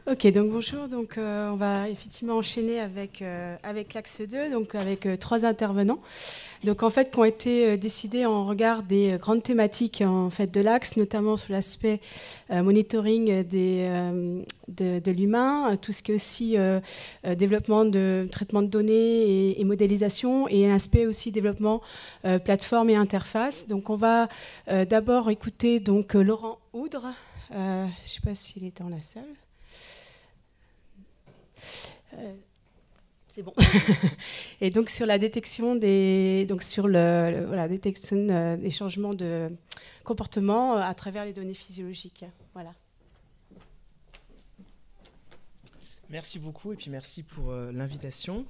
Ok, donc bonjour. Donc, on va effectivement enchaîner avec l'axe 2, donc avec 3 intervenants. Donc, en fait, qui ont été décidés en regard des grandes thématiques en fait, de l'axe, notamment sur l'aspect monitoring de l'humain, tout ce qui est aussi développement de traitement de données et modélisation, et un aspect aussi développement plateforme et interface. Donc, on va d'abord écouter donc, Laurent Houdre. Je ne sais pas s'il est dans la salle. C'est bon. Et donc sur la détection détection des changements de comportement à travers les données physiologiques. Voilà. Merci beaucoup et puis merci pour l'invitation.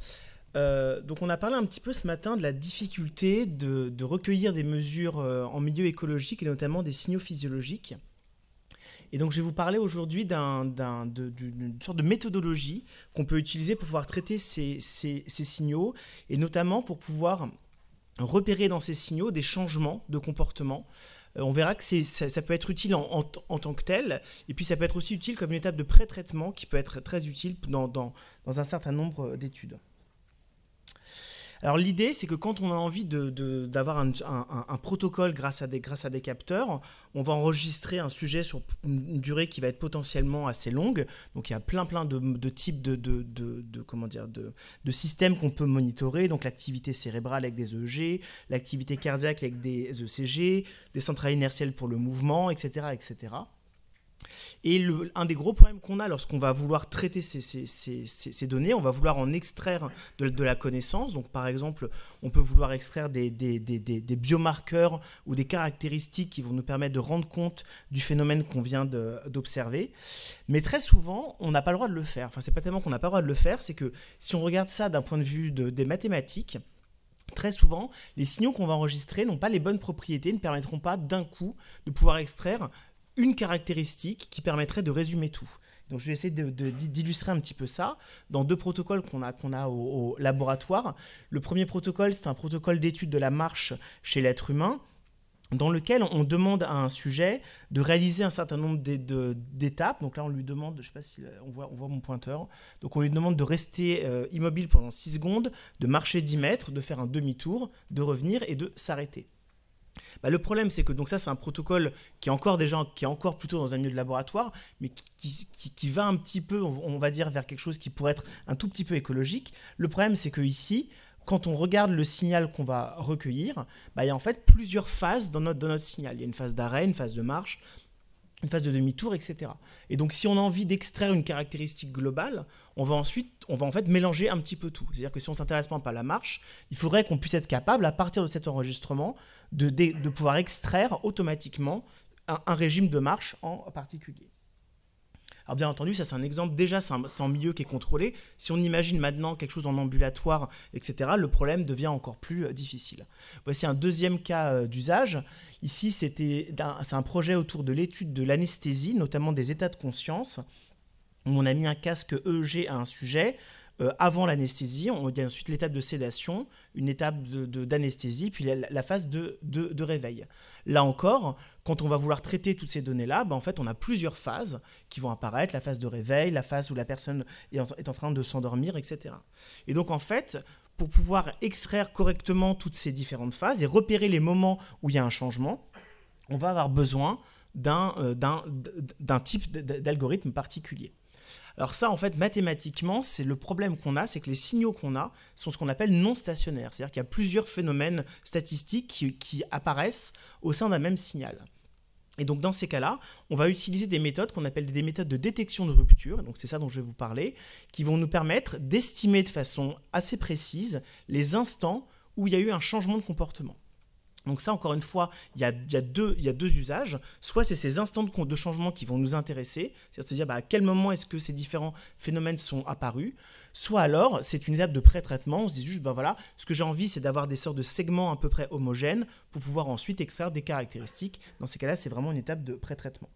Donc on a parlé un petit peu ce matin de la difficulté de recueillir des mesures en milieu écologique et notamment des signaux physiologiques. Et donc je vais vous parler aujourd'hui d'une sorte de méthodologie qu'on peut utiliser pour pouvoir traiter ces signaux et notamment pour pouvoir repérer dans ces signaux des changements de comportement. On verra que ça peut être utile en tant que tel, et puis ça peut être aussi utile comme une étape de pré-traitement qui peut être très utile dans un certain nombre d'études. Alors l'idée, c'est que quand on a envie d'avoir un protocole grâce à des capteurs, on va enregistrer un sujet sur une durée qui va être potentiellement assez longue. Donc il y a plein de types de systèmes qu'on peut monitorer. Donc l'activité cérébrale avec des EEG, l'activité cardiaque avec des ECG, des centrales inertielles pour le mouvement, etc., etc. Et un des gros problèmes qu'on a lorsqu'on va vouloir traiter ces données, on va vouloir en extraire de la connaissance. Donc par exemple, on peut vouloir extraire des biomarqueurs ou des caractéristiques qui vont nous permettre de rendre compte du phénomène qu'on vient d'observer. Mais très souvent, on n'a pas le droit de le faire. Enfin, c'est pas tellement qu'on n'a pas le droit de le faire, c'est que si on regarde ça d'un point de vue des mathématiques, très souvent, les signaux qu'on va enregistrer n'ont pas les bonnes propriétés, ne permettront pas d'un coup de pouvoir extraire une caractéristique qui permettrait de résumer tout. Donc je vais essayer d'illustrer un petit peu ça dans 2 protocoles qu'on a au laboratoire. Le premier protocole, c'est un protocole d'étude de la marche chez l'être humain, dans lequel on demande à un sujet de réaliser un certain nombre d'étapes. Donc là, on lui demande, je ne sais pas si on voit mon pointeur, donc on lui demande de rester immobile pendant 6 secondes, de marcher 10 mètres, de faire un demi-tour, de revenir et de s'arrêter. Le problème, c'est que donc ça, c'est un protocole qui est encore plutôt dans un milieu de laboratoire, mais qui va un petit peu, on va dire, vers quelque chose qui pourrait être un tout petit peu écologique. Le problème, c'est que ici, quand on regarde le signal qu'on va recueillir, il y a en fait plusieurs phases dans notre signal. Il y a une phase d'arrêt, une phase de marche, une phase de demi-tour, etc. Et donc, si on a envie d'extraire une caractéristique globale, on va en fait mélanger un petit peu tout. C'est-à-dire que si on ne s'intéresse pas à la marche, il faudrait qu'on puisse être capable, à partir de cet enregistrement, de pouvoir extraire automatiquement un régime de marche en particulier. Alors bien entendu, ça c'est un exemple, déjà c'est un milieu qui est contrôlé. Si on imagine maintenant quelque chose en ambulatoire, etc., le problème devient encore plus difficile. Voici un deuxième cas d'usage. Ici, c'est un projet autour de l'étude de l'anesthésie, notamment des états de conscience, où on a mis un casque EEG à un sujet. Avant l'anesthésie, il y a ensuite l'étape de sédation, une étape d'anesthésie, puis la phase de réveil. Là encore, quand on va vouloir traiter toutes ces données-là, en fait, on a plusieurs phases qui vont apparaître, la phase de réveil, la phase où la personne est en train de s'endormir, etc. Et donc, en fait, pour pouvoir extraire correctement toutes ces différentes phases et repérer les moments où il y a un changement, on va avoir besoin d'un type d'algorithme particulier. Alors ça, en fait, mathématiquement, c'est le problème qu'on a, c'est que les signaux qu'on a sont ce qu'on appelle non stationnaires. C'est-à-dire qu'il y a plusieurs phénomènes statistiques qui apparaissent au sein d'un même signal. Et donc dans ces cas-là, on va utiliser des méthodes qu'on appelle des méthodes de détection de rupture, donc c'est ça dont je vais vous parler, qui vont nous permettre d'estimer de façon assez précise les instants où il y a eu un changement de comportement. Donc ça, encore une fois, il y a deux usages. Soit c'est ces instants de changement qui vont nous intéresser, c'est-à-dire se dire à quel moment est-ce que ces différents phénomènes sont apparus. Soit alors, c'est une étape de pré-traitement, on se dit juste, voilà, ce que j'ai envie, c'est d'avoir des sortes de segments à peu près homogènes pour pouvoir ensuite extraire des caractéristiques. Dans ces cas-là, c'est vraiment une étape de pré-traitement.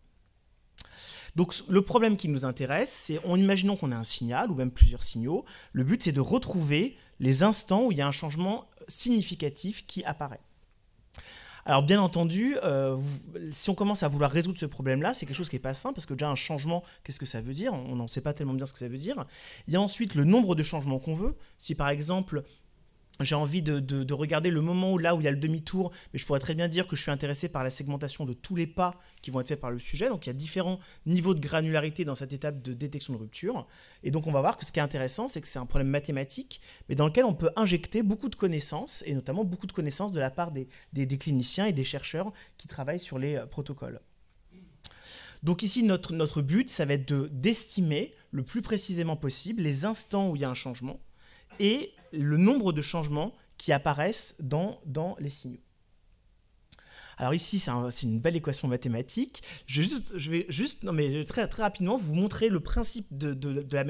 Donc le problème qui nous intéresse, c'est imaginons qu'on a un signal ou même plusieurs signaux. Le but, c'est de retrouver les instants où il y a un changement significatif qui apparaît. Alors bien entendu, si on commence à vouloir résoudre ce problème-là, c'est quelque chose qui n'est pas simple, parce que déjà un changement, qu'est-ce que ça veut dire? On n'en sait pas tellement bien ce que ça veut dire. Il y a ensuite le nombre de changements qu'on veut. Si par exemple, j'ai envie de regarder le moment où il y a le demi-tour, mais je pourrais très bien dire que je suis intéressé par la segmentation de tous les pas qui vont être faits par le sujet. Donc il y a différents niveaux de granularité dans cette étape de détection de rupture. Et donc on va voir que ce qui est intéressant, c'est que c'est un problème mathématique, mais dans lequel on peut injecter beaucoup de connaissances, et notamment beaucoup de connaissances de la part des cliniciens et des chercheurs qui travaillent sur les protocoles. Donc ici, notre but, ça va être d'estimer le plus précisément possible les instants où il y a un changement, et le nombre de changements qui apparaissent dans les signaux. Alors ici, c'est une belle équation mathématique. Je vais juste très, très rapidement vous montrer le principe de la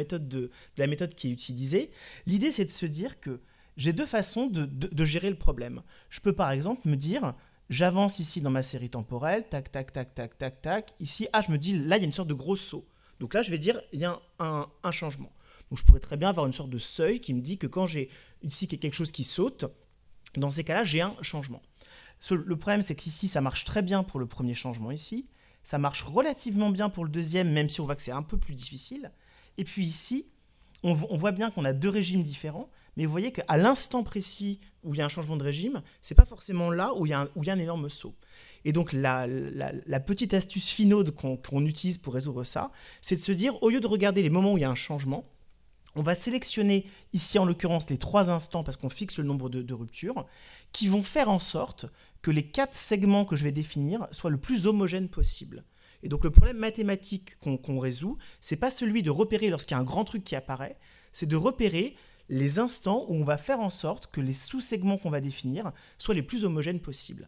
méthode qui est utilisée. L'idée, c'est de se dire que j'ai deux façons de gérer le problème. Je peux par exemple me dire, j'avance ici dans ma série temporelle, tac, tac, tac, tac, tac, tac. Ici, je me dis, là, il y a une sorte de gros saut. Donc là, je vais dire, il y a un changement. Donc je pourrais très bien avoir une sorte de seuil qui me dit que quand j'ai ici quelque chose qui saute, dans ces cas-là, j'ai un changement. Le problème, c'est qu'ici, ça marche très bien pour le premier changement ici. Ça marche relativement bien pour le deuxième, même si on voit que c'est un peu plus difficile. Et puis ici, on voit bien qu'on a deux régimes différents, mais vous voyez qu'à l'instant précis où il y a un changement de régime, c'est pas forcément là où il y a un énorme saut. Et donc la petite astuce finaude qu'on utilise pour résoudre ça, c'est de se dire, au lieu de regarder les moments où il y a un changement, on va sélectionner ici en l'occurrence les 3 instants parce qu'on fixe le nombre de ruptures qui vont faire en sorte que les 4 segments que je vais définir soient le plus homogènes possible. Et donc le problème mathématique qu'on résout, c'est pas celui de repérer lorsqu'il y a un grand truc qui apparaît, c'est de repérer les instants où on va faire en sorte que les sous-segments qu'on va définir soient les plus homogènes possibles.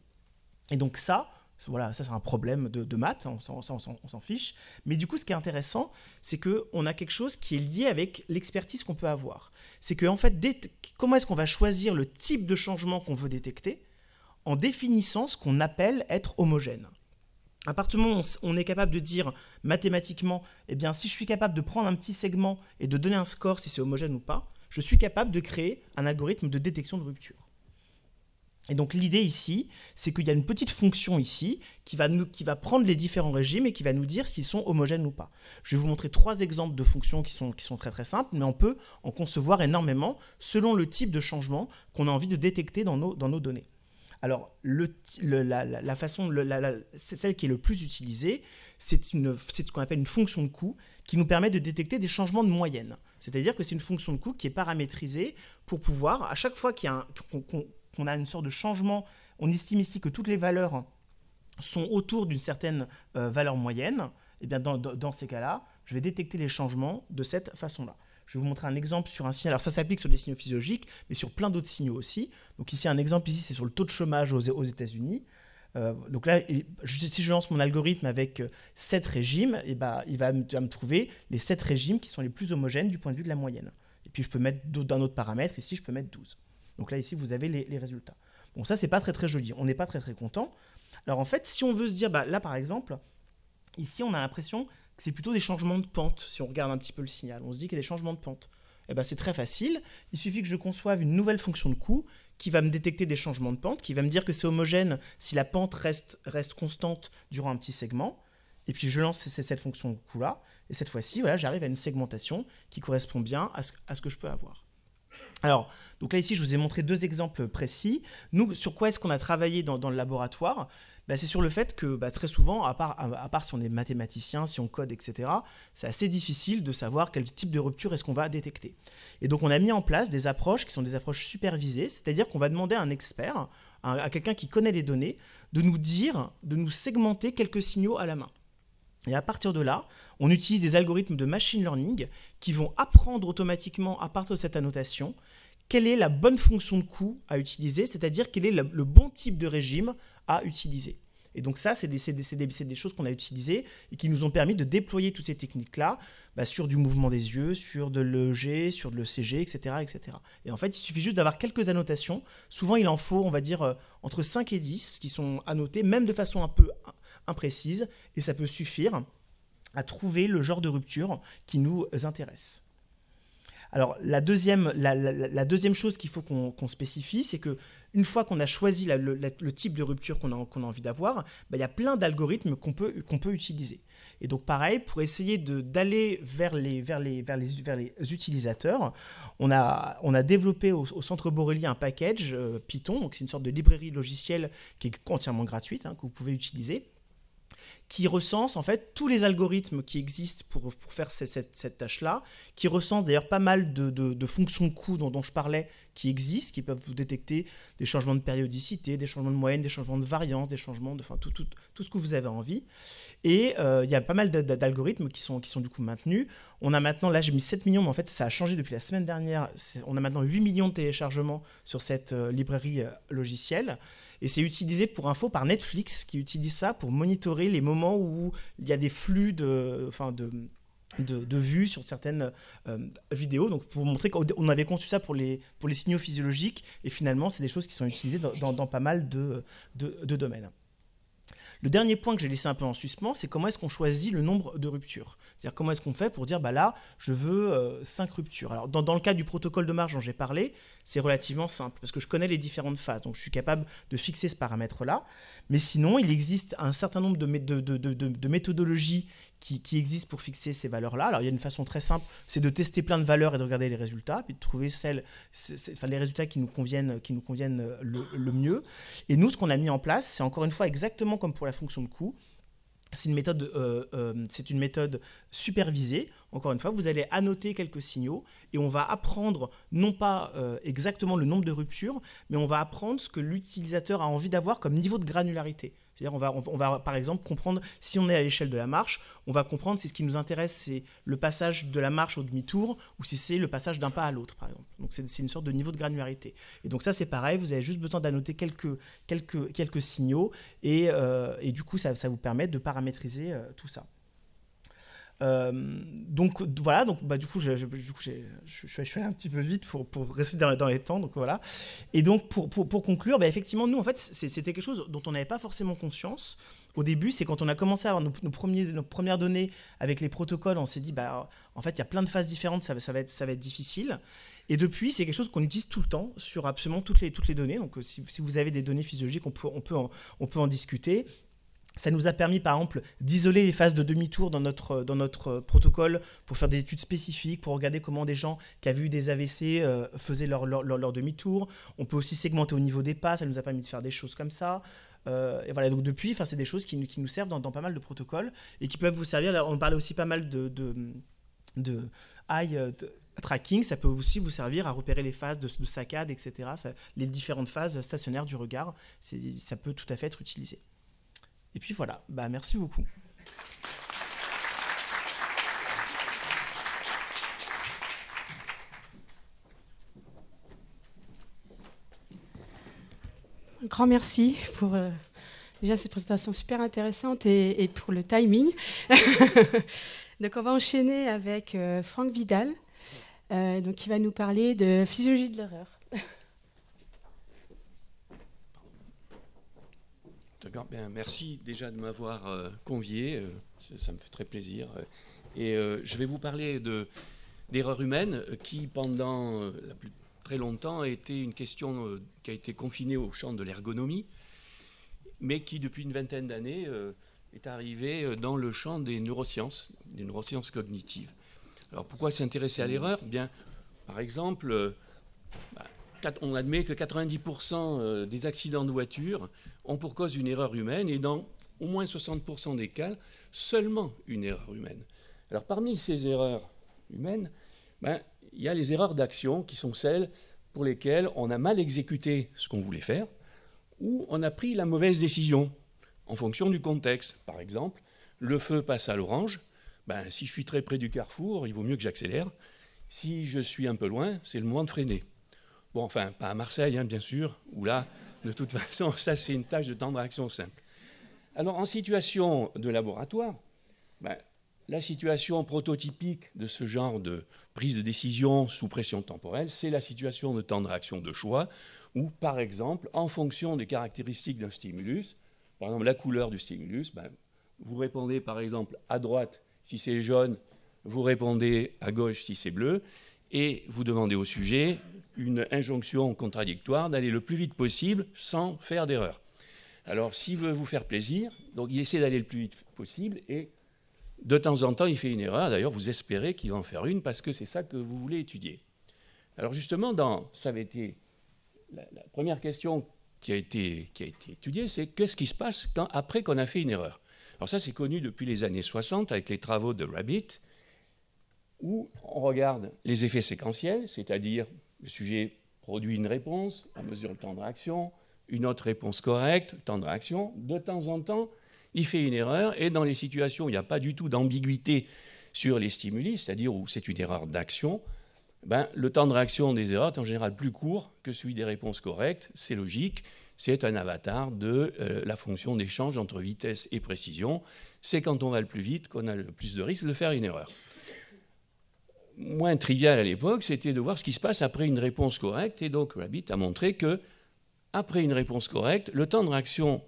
Et donc ça c'est un problème de maths, on s'en fiche. Mais du coup, ce qui est intéressant, c'est qu'on a quelque chose qui est lié avec l'expertise qu'on peut avoir. C'est que, en fait, comment est-ce qu'on va choisir le type de changement qu'on veut détecter en définissant ce qu'on appelle être homogène. À partir du moment où on est capable de dire mathématiquement, eh bien, si je suis capable de prendre un petit segment et de donner un score si c'est homogène ou pas, je suis capable de créer un algorithme de détection de rupture. Et donc l'idée ici, c'est qu'il y a une petite fonction ici qui va prendre les différents régimes et qui va nous dire s'ils sont homogènes ou pas. Je vais vous montrer 3 exemples de fonctions qui sont très très simples, mais on peut en concevoir énormément selon le type de changement qu'on a envie de détecter dans nos données. Alors la façon, c'est celle qui est le plus utilisée, c'est ce qu'on appelle une fonction de coût qui nous permet de détecter des changements de moyenne. C'est-à-dire que c'est une fonction de coût qui est paramétrisée pour pouvoir, à chaque fois qu'on a une sorte de changement, on estime ici que toutes les valeurs sont autour d'une certaine valeur moyenne, et bien dans ces cas-là, je vais détecter les changements de cette façon-là. Je vais vous montrer un exemple sur un signal. Alors ça s'applique sur des signaux physiologiques, mais sur plein d'autres signaux aussi. Donc ici, un exemple ici, c'est sur le taux de chômage aux États-Unis. Donc là, si je lance mon algorithme avec 7 régimes, il va me trouver les 7 régimes qui sont les plus homogènes du point de vue de la moyenne. Et puis je peux mettre d'un autre paramètre, ici je peux mettre 12. Donc là, ici, vous avez les résultats. Bon, ça, c'est pas très très joli. On n'est pas très très content. Alors en fait, si on veut se dire, là par exemple, ici, on a l'impression que c'est plutôt des changements de pente. Si on regarde un petit peu le signal, on se dit qu'il y a des changements de pente. C'est très facile. Il suffit que je conçoive une nouvelle fonction de coût qui va me détecter des changements de pente, qui va me dire que c'est homogène si la pente reste constante durant un petit segment. Et puis je lance cette fonction de coût-là. Et cette fois-ci, voilà, j'arrive à une segmentation qui correspond bien à ce que je peux avoir. Alors, donc là ici, je vous ai montré 2 exemples précis. Nous, sur quoi est-ce qu'on a travaillé dans le laboratoire ? C'est sur le fait que très souvent, à part si on est mathématicien, si on code, etc., c'est assez difficile de savoir quel type de rupture est-ce qu'on va détecter. Et donc on a mis en place des approches qui sont des approches supervisées, c'est-à-dire qu'on va demander à un expert, à quelqu'un qui connaît les données, de nous segmenter quelques signaux à la main. Et à partir de là, on utilise des algorithmes de machine learning qui vont apprendre automatiquement, à partir de cette annotation, quelle est la bonne fonction de coût à utiliser, c'est-à-dire quel est le bon type de régime à utiliser. Et donc ça, c'est des choses qu'on a utilisées et qui nous ont permis de déployer toutes ces techniques-là sur du mouvement des yeux, sur de l'EEG, sur de l'ECG, etc., etc. Et en fait, il suffit juste d'avoir quelques annotations. Souvent, il en faut, on va dire, entre 5 et 10 qui sont annotées, même de façon un peu imprécise, et ça peut suffire à trouver le genre de rupture qui nous intéresse. Alors, la deuxième chose qu'il faut qu'on spécifie, c'est que une fois qu'on a choisi le type de rupture qu'on a envie d'avoir, il y a plein d'algorithmes qu'on peut utiliser. Et donc, pareil, pour essayer d'aller vers les utilisateurs, on a développé au Centre Borrelli un package Python, donc c'est une sorte de librairie logicielle qui est entièrement gratuite, que vous pouvez utiliser, qui recense en fait tous les algorithmes qui existent pour faire cette tâche-là, qui recense d'ailleurs pas mal de fonctions de coût dont je parlais, qui existent, qui peuvent vous détecter des changements de périodicité, des changements de moyenne, des changements de variance, des changements de tout ce que vous avez envie. Et il y a pas mal d'algorithmes qui sont du coup maintenus. On a maintenant, là j'ai mis 7 millions, mais en fait ça a changé depuis la semaine dernière. On a maintenant 8 millions de téléchargements sur cette librairie logicielle. Et c'est utilisé pour info par Netflix, qui utilise ça pour monitorer les moments où il y a des flux de vues sur certaines vidéos. Donc pour montrer qu'on avait conçu ça pour les signaux physiologiques. Et finalement, c'est des choses qui sont utilisées dans pas mal de domaines. Le dernier point que j'ai laissé un peu en suspens, c'est comment est-ce qu'on choisit le nombre de ruptures. C'est-à-dire comment est-ce qu'on fait pour dire, là, je veux 5 ruptures. Alors, dans le cas du protocole de marge dont j'ai parlé, c'est relativement simple, parce que je connais les différentes phases, donc je suis capable de fixer ce paramètre-là. Mais sinon, il existe un certain nombre de méthodologies qui existent pour fixer ces valeurs-là. Alors, il y a une façon très simple, c'est de tester plein de valeurs et de regarder les résultats, puis de trouver les résultats qui nous conviennent le mieux. Et nous, ce qu'on a mis en place, c'est encore une fois exactement comme pour la fonction de coût. C'est une méthode supervisée. Encore une fois, vous allez annoter quelques signaux et on va apprendre non pas exactement le nombre de ruptures, mais on va apprendre ce que l'utilisateur a envie d'avoir comme niveau de granularité. C'est-à-dire on va par exemple comprendre, si on est à l'échelle de la marche, on va comprendre si ce qui nous intéresse c'est le passage de la marche au demi-tour ou si c'est le passage d'un pas à l'autre par exemple. Donc c'est une sorte de niveau de granularité. Et donc ça c'est pareil, vous avez juste besoin d'annoter quelques signaux et du coup ça vous permet de paramétriser tout ça. Donc voilà, du coup je suis un petit peu vite pour rester dans les temps, donc voilà. Et donc pour conclure, effectivement nous en fait c'était quelque chose dont on n'avait pas forcément conscience au début. C'est quand on a commencé à avoir nos premières données avec les protocoles, on s'est dit en fait il y a plein de phases différentes, ça va être difficile. Et depuis, c'est quelque chose qu'on utilise tout le temps sur absolument toutes les données. Donc si vous avez des données physiologiques, on peut en discuter. Ça nous a permis, par exemple, d'isoler les phases de demi-tour dans notre protocole pour faire des études spécifiques, pour regarder comment des gens qui avaient eu des AVC faisaient leur demi-tour. On peut aussi segmenter au niveau des pas, ça nous a permis de faire des choses comme ça. Et voilà, donc depuis, c'est des choses qui nous servent dans pas mal de protocoles et qui peuvent vous servir. Là, on parlait aussi pas mal de eye tracking, ça peut aussi vous servir à repérer les phases de saccade, etc. Les différentes phases stationnaires du regard, ça peut tout à fait être utilisé. Et puis voilà, merci beaucoup. Un grand merci pour déjà cette présentation super intéressante et pour le timing. Donc on va enchaîner avec Franck Vidal, qui va nous parler de physiologie de l'erreur. D'accord, merci déjà de m'avoir convié, ça me fait très plaisir. Et je vais vous parler d'erreurs humaines qui, pendant très longtemps, a été une question qui a été confinée au champ de l'ergonomie, mais qui, depuis une vingtaine d'années, est arrivée dans le champ des neurosciences cognitives. Alors, pourquoi s'intéresser à l'erreur ? Par exemple, on admet que 90% des accidents de voiture ont pour cause une erreur humaine et dans au moins 60% des cas, seulement une erreur humaine. Alors parmi ces erreurs humaines, il y a les erreurs d'action qui sont celles pour lesquelles on a mal exécuté ce qu'on voulait faire ou on a pris la mauvaise décision en fonction du contexte. Par exemple, le feu passe à l'orange, si je suis très près du carrefour, il vaut mieux que j'accélère. Si je suis un peu loin, c'est le moment de freiner. Bon, enfin, pas à Marseille, bien sûr, où là, de toute façon, ça, c'est une tâche de temps de réaction simple. Alors, en situation de laboratoire, la situation prototypique de ce genre de prise de décision sous pression temporelle, c'est la situation de temps de réaction de choix, où, par exemple, en fonction des caractéristiques d'un stimulus, par exemple, la couleur du stimulus, vous répondez, par exemple, à droite si c'est jaune, vous répondez à gauche si c'est bleu, et vous demandez au sujet une injonction contradictoire d'aller le plus vite possible sans faire d'erreur. Alors, s'il veut vous faire plaisir, donc il essaie d'aller le plus vite possible et de temps en temps, il fait une erreur. D'ailleurs, vous espérez qu'il va en faire une parce que c'est ça que vous voulez étudier. Alors justement, ça avait été la première question qui a été étudiée, c'est qu'est-ce qui se passe après qu'on a fait une erreur. Alors ça, c'est connu depuis les années 60 avec les travaux de Rabbit, où on regarde les effets séquentiels, c'est-à-dire le sujet produit une réponse, on mesure le temps de réaction, une autre réponse correcte, le temps de réaction. De temps en temps, il fait une erreur, et dans les situations où il n'y a pas du tout d'ambiguïté sur les stimuli, c'est-à-dire où c'est une erreur d'action, le temps de réaction des erreurs est en général plus court que celui des réponses correctes. C'est logique, c'est un avatar de la fonction d'échange entre vitesse et précision. C'est quand on va le plus vite qu'on a le plus de risque de faire une erreur. Moins trivial à l'époque, c'était de voir ce qui se passe après une réponse correcte, et donc Rabbit a montré que après une réponse correcte, le temps de réaction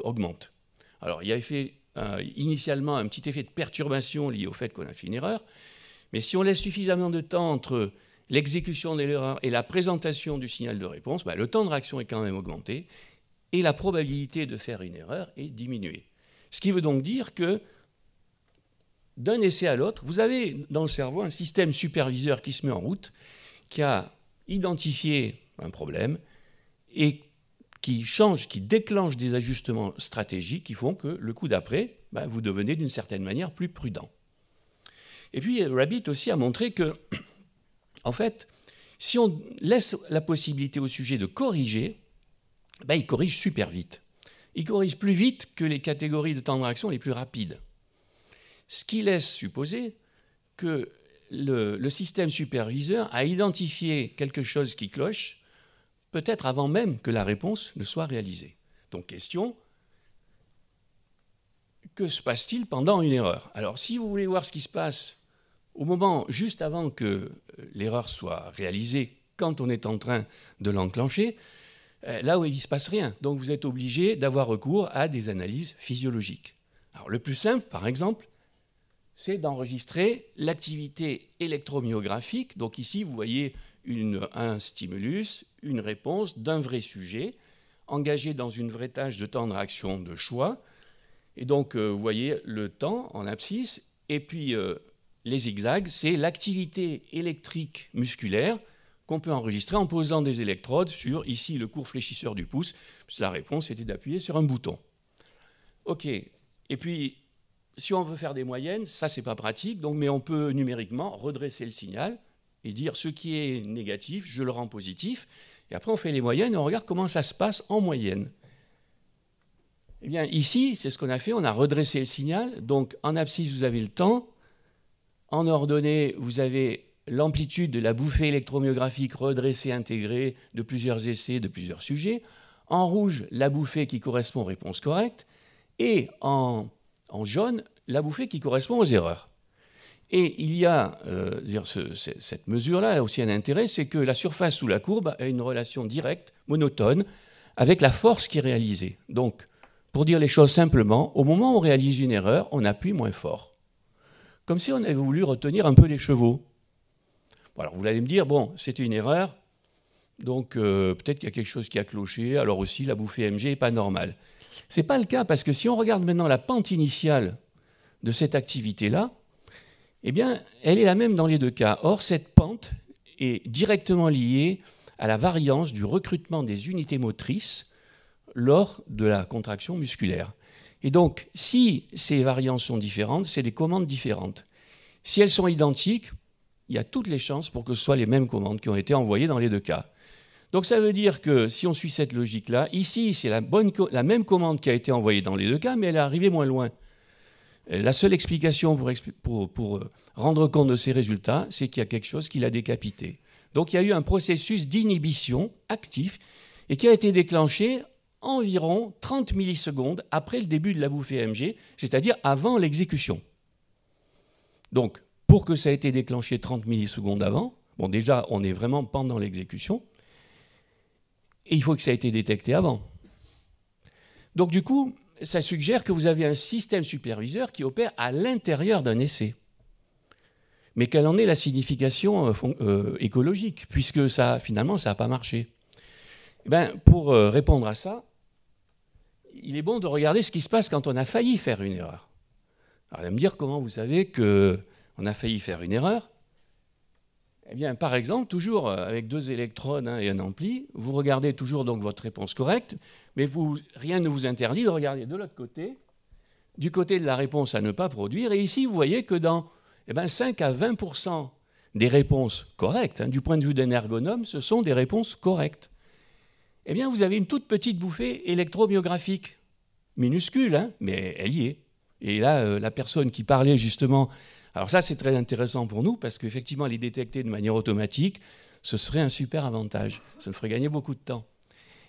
augmente. Alors, il y a initialement un petit effet de perturbation lié au fait qu'on a fait une erreur, mais si on laisse suffisamment de temps entre l'exécution de l'erreur et la présentation du signal de réponse, le temps de réaction est quand même augmenté et la probabilité de faire une erreur est diminuée. Ce qui veut donc dire que d'un essai à l'autre, vous avez dans le cerveau un système superviseur qui se met en route, qui a identifié un problème et qui déclenche des ajustements stratégiques qui font que le coup d'après, vous devenez d'une certaine manière plus prudent. Et puis Rabbit aussi a montré que, en fait, si on laisse la possibilité au sujet de corriger, il corrige super vite. Il corrige plus vite que les catégories de temps de réaction les plus rapides. Ce qui laisse supposer que le système superviseur a identifié quelque chose qui cloche, peut-être avant même que la réponse ne soit réalisée. Donc, question, que se passe-t-il pendant une erreur? Alors, si vous voulez voir ce qui se passe au moment juste avant que l'erreur soit réalisée, quand on est en train de l'enclencher, là où il ne se passe rien. Donc, vous êtes obligé d'avoir recours à des analyses physiologiques. Alors, le plus simple, par exemple, c'est d'enregistrer l'activité électromyographique. Donc ici, vous voyez un stimulus, une réponse d'un vrai sujet, engagé dans une vraie tâche de temps de réaction de choix. Et donc, vous voyez le temps en abscisse, et puis les zigzags, c'est l'activité électrique musculaire qu'on peut enregistrer en posant des électrodes sur, ici, le court fléchisseur du pouce, puisque la réponse était d'appuyer sur un bouton. OK. Et puis, si on veut faire des moyennes, ça, c'est pas pratique, mais on peut numériquement redresser le signal et dire ce qui est négatif, je le rends positif, et après on fait les moyennes et on regarde comment ça se passe en moyenne. Eh bien, ici, c'est ce qu'on a fait, on a redressé le signal, donc en abscisse, vous avez le temps, en ordonnée, vous avez l'amplitude de la bouffée électromyographique redressée, intégrée de plusieurs essais, de plusieurs sujets, en rouge, la bouffée qui correspond aux réponses correctes, et en jaune, la bouffée qui correspond aux erreurs. Et il y a, cette mesure-là a aussi un intérêt, c'est que la surface sous la courbe a une relation directe, monotone, avec la force qui est réalisée. Donc, pour dire les choses simplement, au moment où on réalise une erreur, on appuie moins fort. Comme si on avait voulu retenir un peu les chevaux. Bon, alors vous allez me dire, bon, c'était une erreur, donc peut-être qu'il y a quelque chose qui a cloché, alors aussi la bouffée mg n'est pas normale. Ce n'est pas le cas, parce que si on regarde maintenant la pente initiale de cette activité-là, eh bien, elle est la même dans les deux cas. Or, cette pente est directement liée à la variance du recrutement des unités motrices lors de la contraction musculaire. Et donc, si ces variances sont différentes, c'est des commandes différentes. Si elles sont identiques, il y a toutes les chances pour que ce soit les mêmes commandes qui ont été envoyées dans les deux cas. Donc ça veut dire que si on suit cette logique-là, ici, c'est la même commande qui a été envoyée dans les deux cas, mais elle est arrivée moins loin. La seule explication pour rendre compte de ces résultats, c'est qu'il y a quelque chose qui l'a décapité. Donc il y a eu un processus d'inhibition actif et qui a été déclenché environ 30 millisecondes après le début de la bouffée mg, c'est-à-dire avant l'exécution. Donc, pour que ça ait été déclenché 30 millisecondes avant, bon déjà, on est vraiment pendant l'exécution, et il faut que ça ait été détecté avant. Donc du coup, ça suggère que vous avez un système superviseur qui opère à l'intérieur d'un essai. mais quelle en est la signification écologique, puisque ça, finalement, ça n'a pas marché. Eh bien, pour répondre à ça, il est bon de regarder ce qui se passe quand on a failli faire une erreur. Alors, vous allez me dire comment vous savez qu'on a failli faire une erreur. Eh bien, par exemple, toujours avec 2 électrodes et un ampli, vous regardez toujours donc votre réponse correcte, mais rien ne vous interdit de regarder de l'autre côté, du côté de la réponse à ne pas produire. Et ici, vous voyez que dans 5 à 20% des réponses correctes, du point de vue d'un ergonome, ce sont des réponses correctes. Eh bien, vous avez une toute petite bouffée électromyographique, minuscule, mais elle y est. Et là, la personne qui parlait justement... Alors ça, c'est très intéressant pour nous, parce qu'effectivement, les détecter de manière automatique, ce serait un super avantage. Ça nous ferait gagner beaucoup de temps.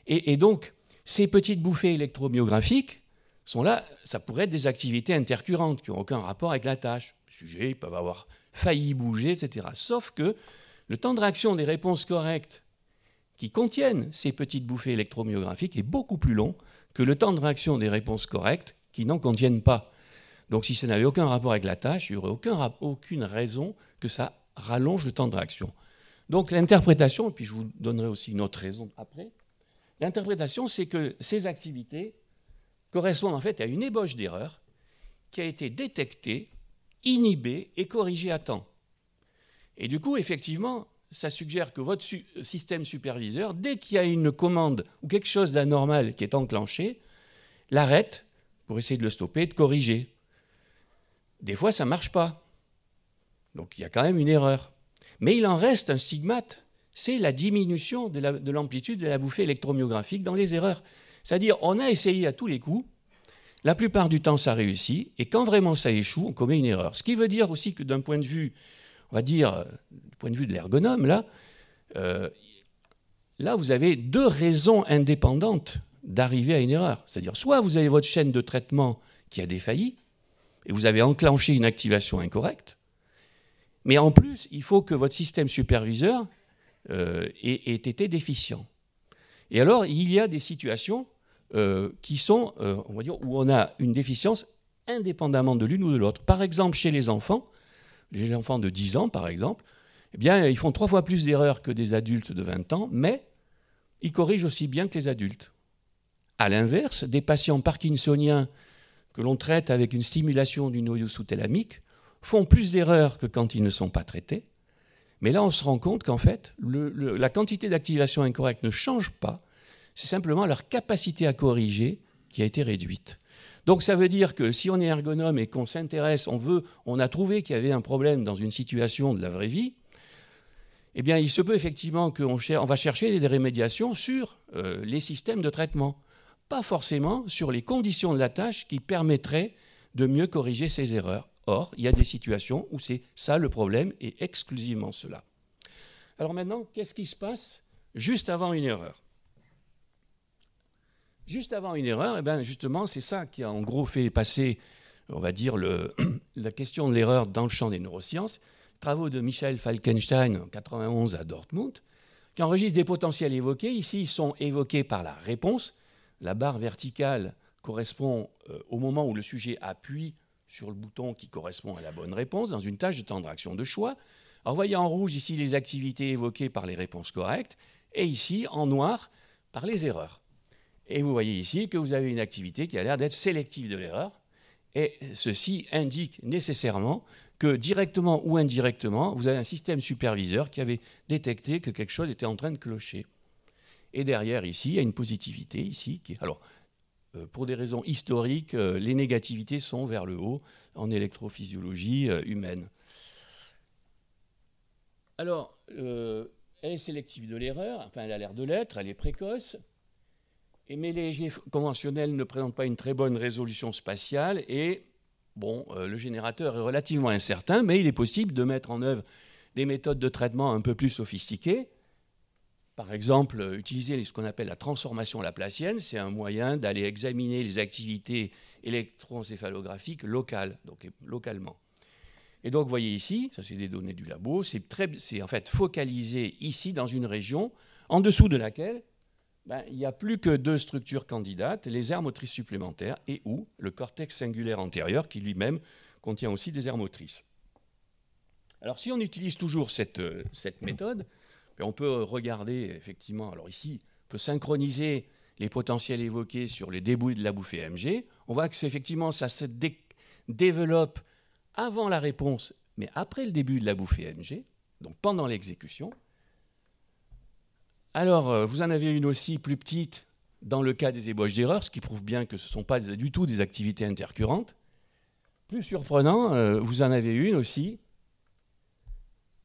Et donc, ces petites bouffées électromyographiques sont là, ça pourrait être des activités intercurrentes qui n'ont aucun rapport avec la tâche. Les sujets, ils peuvent avoir failli bouger, etc. Sauf que le temps de réaction des réponses correctes qui contiennent ces petites bouffées électromyographiques est beaucoup plus long que le temps de réaction des réponses correctes qui n'en contiennent pas. Donc si ça n'avait aucun rapport avec la tâche, il n'y aurait aucune raison que ça rallonge le temps de réaction. Donc l'interprétation, et puis je vous donnerai aussi une autre raison après, l'interprétation, c'est que ces activités correspondent en fait à une ébauche d'erreur qui a été détectée, inhibée et corrigée à temps. Et du coup, effectivement, ça suggère que votre système superviseur, dès qu'il y a une commande ou quelque chose d'anormal qui est enclenché, l'arrête pour essayer de le stopper et de corriger. Des fois, ça ne marche pas. Donc, il y a quand même une erreur. Mais il en reste un stigmate. C'est la diminution de l'amplitude de la bouffée électromyographique dans les erreurs. C'est-à-dire, on a essayé à tous les coups. La plupart du temps, ça réussit. Et quand vraiment ça échoue, on commet une erreur. Ce qui veut dire aussi que d'un point de vue, on va dire, du point de vue de l'ergonome, là, vous avez 2 raisons indépendantes d'arriver à une erreur. C'est-à-dire, soit vous avez votre chaîne de traitement qui a défailli, et vous avez enclenché une activation incorrecte, mais en plus, il faut que votre système superviseur ait été déficient. Et alors, il y a des situations qui sont, on va dire, où on a une déficience indépendamment de l'une ou de l'autre. Par exemple, chez les enfants de 10 ans, par exemple, eh bien, ils font 3 fois plus d'erreurs que des adultes de 20 ans, mais ils corrigent aussi bien que les adultes. À l'inverse, des patients parkinsoniens que l'on traite avec une stimulation du noyau sous-thalamique font plus d'erreurs que quand ils ne sont pas traités. Mais là, on se rend compte qu'en fait, la quantité d'activation incorrecte ne change pas. C'est simplement leur capacité à corriger qui a été réduite. Donc ça veut dire que si on est ergonome et qu'on s'intéresse, on a trouvé qu'il y avait un problème dans une situation de la vraie vie, eh bien, il se peut effectivement qu'on va chercher des rémédiations sur les systèmes de traitement, pas forcément sur les conditions de la tâche qui permettraient de mieux corriger ces erreurs. Or, il y a des situations où c'est ça le problème et exclusivement cela. Alors maintenant, qu'est-ce qui se passe juste avant une erreur? Juste avant une erreur, eh bien, justement, c'est ça qui a en gros fait passer, on va dire, la question de l'erreur dans le champ des neurosciences. Travaux de Michael Falkenstein en 1991 à Dortmund, qui enregistrent des potentiels évoqués. Ici, ils sont évoqués par la réponse. La barre verticale correspond au moment où le sujet appuie sur le bouton qui correspond à la bonne réponse dans une tâche de temps de réaction de choix. Alors, vous voyez en rouge ici les activités évoquées par les réponses correctes et ici en noir par les erreurs. Et vous voyez ici que vous avez une activité qui a l'air d'être sélective de l'erreur et ceci indique nécessairement que directement ou indirectement, vous avez un système superviseur qui avait détecté que quelque chose était en train de clocher. Et derrière, ici, il y a une positivité, ici, qui est... Alors, pour des raisons historiques, les négativités sont vers le haut en électrophysiologie humaine. Alors, elle est sélective de l'erreur, enfin, elle a l'air de l'être, elle est précoce, mais les EEG conventionnels ne présentent pas une très bonne résolution spatiale et, bon, le générateur est relativement incertain, mais il est possible de mettre en œuvre des méthodes de traitement un peu plus sophistiquées. Par exemple, utiliser ce qu'on appelle la transformation laplacienne, c'est un moyen d'aller examiner les activités électroencéphalographiques locales, donc localement. Et donc, vous voyez ici, ça c'est des données du labo, c'est en fait focalisé ici dans une région en dessous de laquelle il n'y a plus que 2 structures candidates, les aires motrices supplémentaires et ou le cortex singulaire antérieur qui lui-même contient aussi des aires motrices. Alors si on utilise toujours cette méthode, on peut regarder effectivement, alors ici, on peut synchroniser les potentiels évoqués sur les débouts de la bouffée MG. On voit que effectivement ça se développe avant la réponse, mais après le début de la bouffée MG, donc pendant l'exécution. Alors, vous en avez une aussi plus petite dans le cas des ébauches d'erreurs, ce qui prouve bien que ce ne sont pas du tout des activités intercurrentes. Plus surprenant, vous en avez une aussi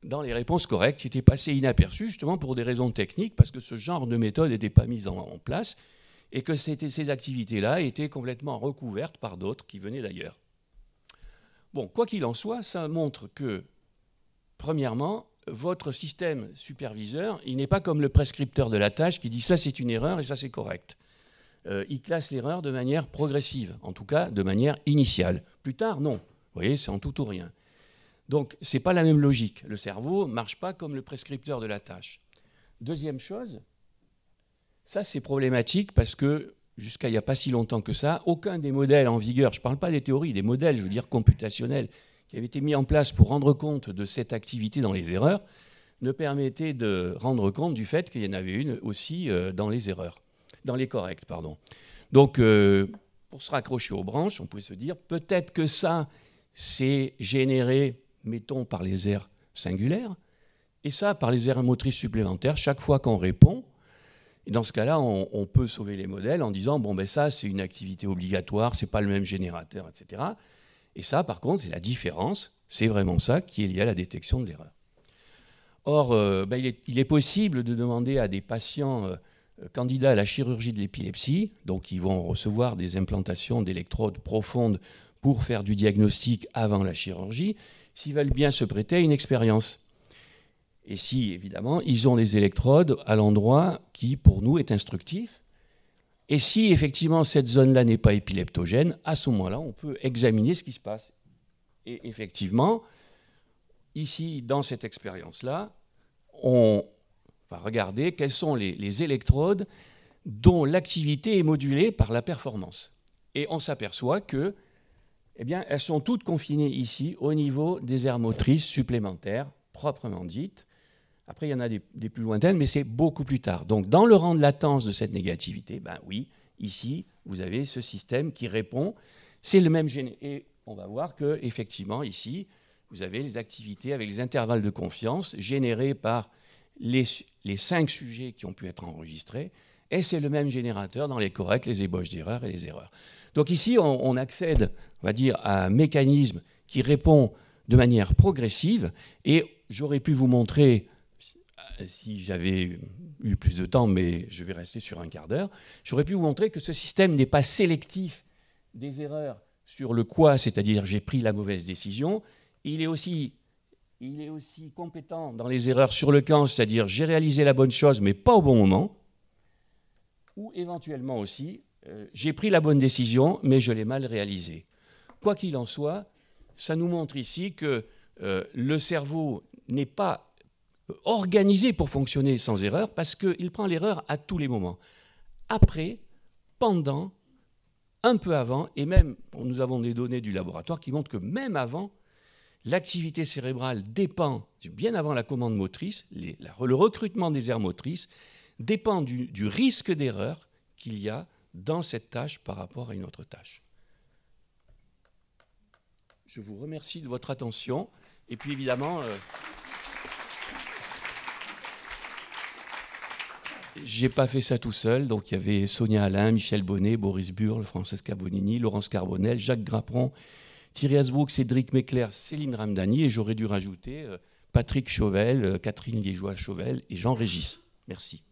dans les réponses correctes qui étaient passées inaperçues, justement pour des raisons techniques, parce que ce genre de méthode n'était pas mise en place et que ces activités-là étaient complètement recouvertes par d'autres qui venaient d'ailleurs. Bon, quoi qu'il en soit, ça montre que, premièrement, votre système superviseur, il n'est pas comme le prescripteur de la tâche qui dit ça c'est une erreur et ça c'est correct. Il classe l'erreur de manière progressive, en tout cas de manière initiale. Plus tard, non. Vous voyez, c'est en tout ou rien. Donc, ce n'est pas la même logique. Le cerveau ne marche pas comme le prescripteur de la tâche. Deuxième chose, ça c'est problématique parce que, jusqu'à il n'y a pas si longtemps que ça, aucun des modèles en vigueur, je ne parle pas des théories, des modèles, je veux dire computationnels, qui avaient été mis en place pour rendre compte de cette activité dans les erreurs, ne permettait de rendre compte du fait qu'il y en avait une aussi dans les erreurs, dans les corrects, pardon. Donc, pour se raccrocher aux branches, on pouvait se dire, peut-être que ça, c'est généré, mettons, par les aires singulaires, et ça, par les aires motrices supplémentaires, chaque fois qu'on répond. Et dans ce cas-là, on peut sauver les modèles en disant, bon, ben ça, c'est une activité obligatoire, c'est pas le même générateur, etc. Et ça, par contre, c'est la différence, c'est vraiment ça qui est lié à la détection de l'erreur. Or, ben, il est possible de demander à des patients candidats à la chirurgie de l'épilepsie, donc ils vont recevoir des implantations d'électrodes profondes pour faire du diagnostic avant la chirurgie, s'ils veulent bien se prêter à une expérience. Et si, évidemment, ils ont des électrodes à l'endroit qui, pour nous, est instructif. Et si, effectivement, cette zone-là n'est pas épileptogène, à ce moment-là, on peut examiner ce qui se passe. Et effectivement, ici, dans cette expérience-là, on va regarder quelles sont les électrodes dont l'activité est modulée par la performance. Et on s'aperçoit que, eh bien, elles sont toutes confinées ici au niveau des aires motrices supplémentaires, proprement dites. Après, il y en a des plus lointaines, mais c'est beaucoup plus tard. Donc, dans le rang de latence de cette négativité, ben oui, ici, vous avez ce système qui répond. C'est le même gène. Et on va voir qu'effectivement, ici, vous avez les activités avec les intervalles de confiance générés par les 5 sujets qui ont pu être enregistrés. Et c'est le même générateur dans les corrects, les ébauches d'erreurs et les erreurs. Donc ici, on accède, on va dire, à un mécanisme qui répond de manière progressive. Et j'aurais pu vous montrer, si j'avais eu plus de temps, mais je vais rester sur un quart d'heure, j'aurais pu vous montrer que ce système n'est pas sélectif des erreurs sur le quoi, c'est-à-dire j'ai pris la mauvaise décision. Il est aussi compétent dans les erreurs sur le quand, c'est-à-dire j'ai réalisé la bonne chose, mais pas au bon moment. Ou éventuellement aussi, j'ai pris la bonne décision, mais je l'ai mal réalisée. Quoi qu'il en soit, ça nous montre ici que le cerveau n'est pas organisé pour fonctionner sans erreur parce qu'il prend l'erreur à tous les moments. Après, pendant, un peu avant, et même, nous avons des données du laboratoire qui montrent que même avant, l'activité cérébrale dépend, bien avant la commande motrice, le recrutement des aires motrices dépend du risque d'erreur qu'il y a dans cette tâche par rapport à une autre tâche. Je vous remercie de votre attention. Et puis évidemment, j'ai pas fait ça tout seul. Donc il y avait Sonia Alain, Michel Bonnet, Boris Burle, Francesca Bonini, Laurence Carbonel, Jacques Grapperon, Thierry Hasbrook, Cédric Mecler, Céline Ramdani. Et j'aurais dû rajouter Patrick Chauvel, Catherine Liégeois-Chauvel et Jean Régis. Merci.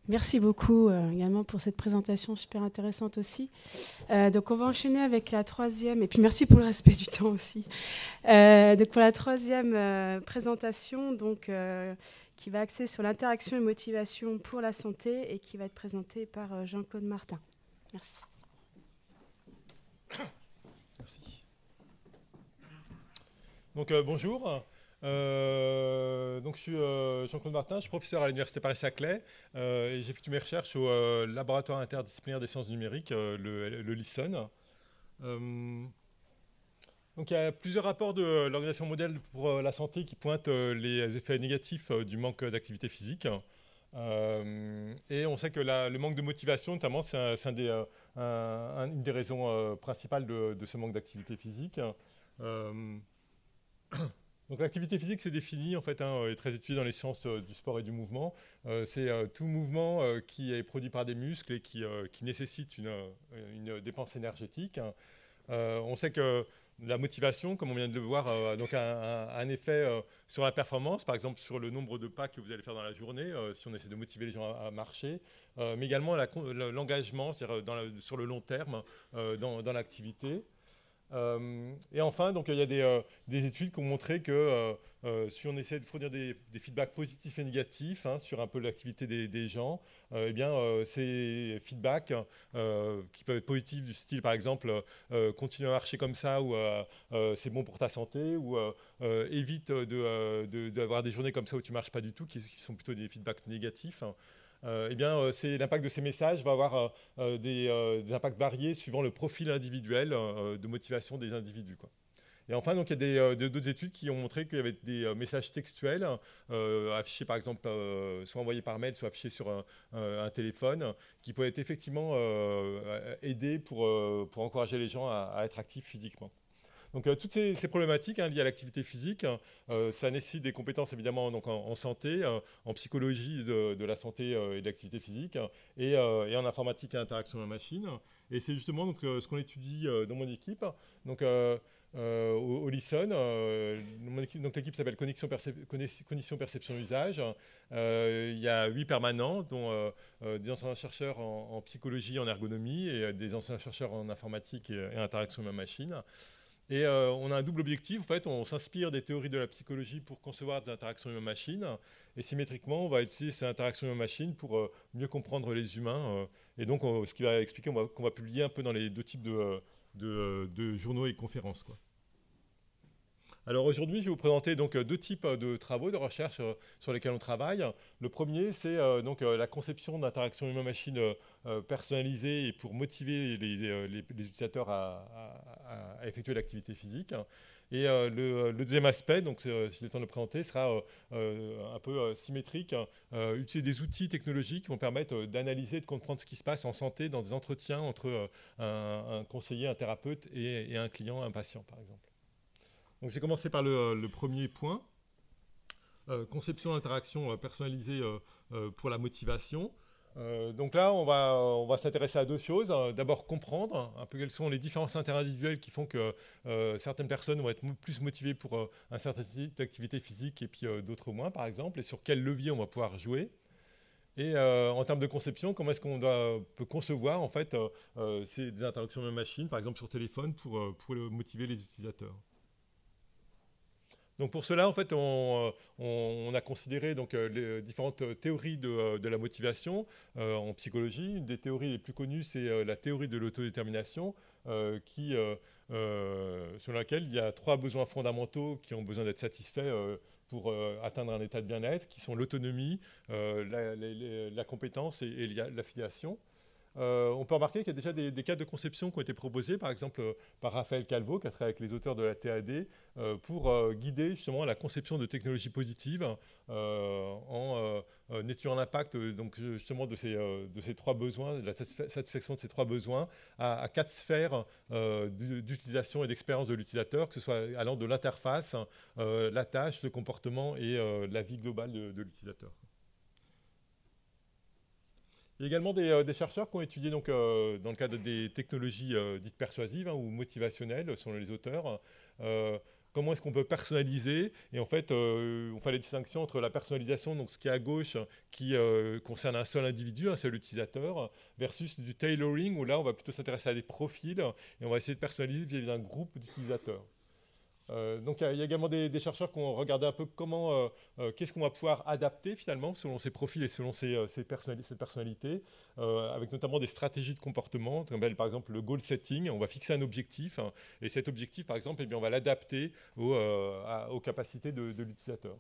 Merci beaucoup également pour cette présentation super intéressante aussi. Donc on va enchaîner avec la troisième, et puis merci pour le respect du temps aussi. Donc pour la troisième présentation, donc, qui va axer sur l'interaction et motivation pour la santé et qui va être présentée par Jean-Claude Martin. Merci. Merci. Donc bonjour. Donc je suis Jean-Claude Martin, je suis professeur à l'Université Paris-Saclay et j'effectue mes recherches au laboratoire interdisciplinaire des sciences numériques, le LISON. Donc il y a plusieurs rapports de l'Organisation mondiale pour la santé qui pointent les effets négatifs du manque d'activité physique. Et on sait que le manque de motivation, notamment, c'est une des raisons principales de ce manque d'activité physique. Donc l'activité physique, c'est défini, en fait, est très étudié dans les sciences du sport et du mouvement. C'est tout mouvement qui est produit par des muscles et qui nécessite une dépense énergétique. On sait que la motivation, comme on vient de le voir, a donc un effet sur la performance, par exemple sur le nombre de pas que vous allez faire dans la journée, si on essaie de motiver les gens à marcher, mais également l'engagement, c'est-à-dire sur le long terme dans l'activité. Et enfin, donc, il y a des études qui ont montré que si on essaie de fournir des feedbacks positifs et négatifs sur un peu l'activité des gens, eh bien, ces feedbacks qui peuvent être positifs du style, par exemple, continue à marcher comme ça, ou c'est bon pour ta santé, ou évite d'avoir des journées comme ça où tu ne marches pas du tout, qui sont plutôt des feedbacks négatifs. Eh bien, l'impact de ces messages va avoir des impacts variés suivant le profil individuel de motivation des individus, quoi. Et enfin, donc, il y a d'autres études qui ont montré qu'il y avait des messages textuels affichés, par exemple, soit envoyés par mail, soit affichés sur un téléphone, qui pouvaient être effectivement aider pour encourager les gens à être actifs physiquement. Donc toutes ces problématiques liées à l'activité physique, ça nécessite des compétences évidemment donc, en santé, en psychologie de la santé et de l'activité physique, et en informatique et interaction machine. Et c'est justement donc, ce qu'on étudie dans mon équipe. Donc, au LISON, donc l'équipe s'appelle Cognition Perception Usage. Il y a 8 permanents, dont des enseignants-chercheurs en psychologie et en ergonomie, et des enseignants-chercheurs en informatique et interaction machine. Et on a un double objectif, en fait, on s'inspire des théories de la psychologie pour concevoir des interactions humain-machine, et symétriquement, on va utiliser ces interactions humain-machine pour mieux comprendre les humains, et donc ce qui va expliquer qu'on va publier un peu dans les deux types de journaux et conférences, quoi. Alors aujourd'hui, je vais vous présenter donc deux types de travaux de recherche sur lesquels on travaille. Le premier, c'est donc la conception d'interactions humain-machine personnalisées et pour motiver les utilisateurs à effectuer l'activité physique. Et le deuxième aspect, donc si j'ai le temps de le présenter, sera un peu symétrique. Utiliser des outils technologiques qui vont permettre d'analyser et de comprendre ce qui se passe en santé dans des entretiens entre un conseiller, un thérapeute et un client, un patient, par exemple. Donc, je vais commencer par le premier point, conception d'interaction personnalisée pour la motivation. Donc là, on va s'intéresser à deux choses. D'abord, comprendre un peu quelles sont les différences interindividuelles qui font que certaines personnes vont être plus motivées pour un certain type d'activité physique et puis d'autres moins, par exemple, et sur quel levier on va pouvoir jouer. Et en termes de conception, comment est-ce qu'on peut concevoir en fait, des interactions de machines, par exemple sur téléphone, pour motiver les utilisateurs. Donc pour cela, en fait, on a considéré donc, les différentes théories de la motivation en psychologie. Une des théories les plus connues, c'est la théorie de l'autodétermination, selon laquelle il y a 3 besoins fondamentaux qui ont besoin d'être satisfaits pour atteindre un état de bien-être, qui sont l'autonomie, la compétence et l'affiliation. On peut remarquer qu'il y a déjà des cas de conception qui ont été proposés, par exemple par Raphaël Calvo, qui a travaillé avec les auteurs de la TAD, pour guider justement la conception de technologies positives en étudiant l'impact donc, justement de ces 3 besoins, de la satisfaction de ces 3 besoins à 4 sphères d'utilisation et d'expérience de l'utilisateur, que ce soit allant de l'interface, la tâche, le comportement et la vie globale de l'utilisateur. Il y a également des chercheurs qui ont étudié donc, dans le cadre des technologies dites persuasives ou motivationnelles, selon les auteurs, comment est-ce qu'on peut personnaliser. Et en fait, on fait la distinction entre la personnalisation, donc ce qui est à gauche, qui concerne un seul individu, un seul utilisateur, versus du tailoring, où là, on va plutôt s'intéresser à des profils et on va essayer de personnaliser vis-à-vis d'un groupe d'utilisateurs. Donc il y a également des chercheurs qui ont regardé un peu comment, qu'est-ce qu'on va pouvoir adapter finalement selon ses profils et selon ses personnalités, avec notamment des stratégies de comportement, comme par exemple le goal setting. On va fixer un objectif, hein, et cet objectif par exemple, eh bien, on va l'adapter aux capacités de l'utilisateur.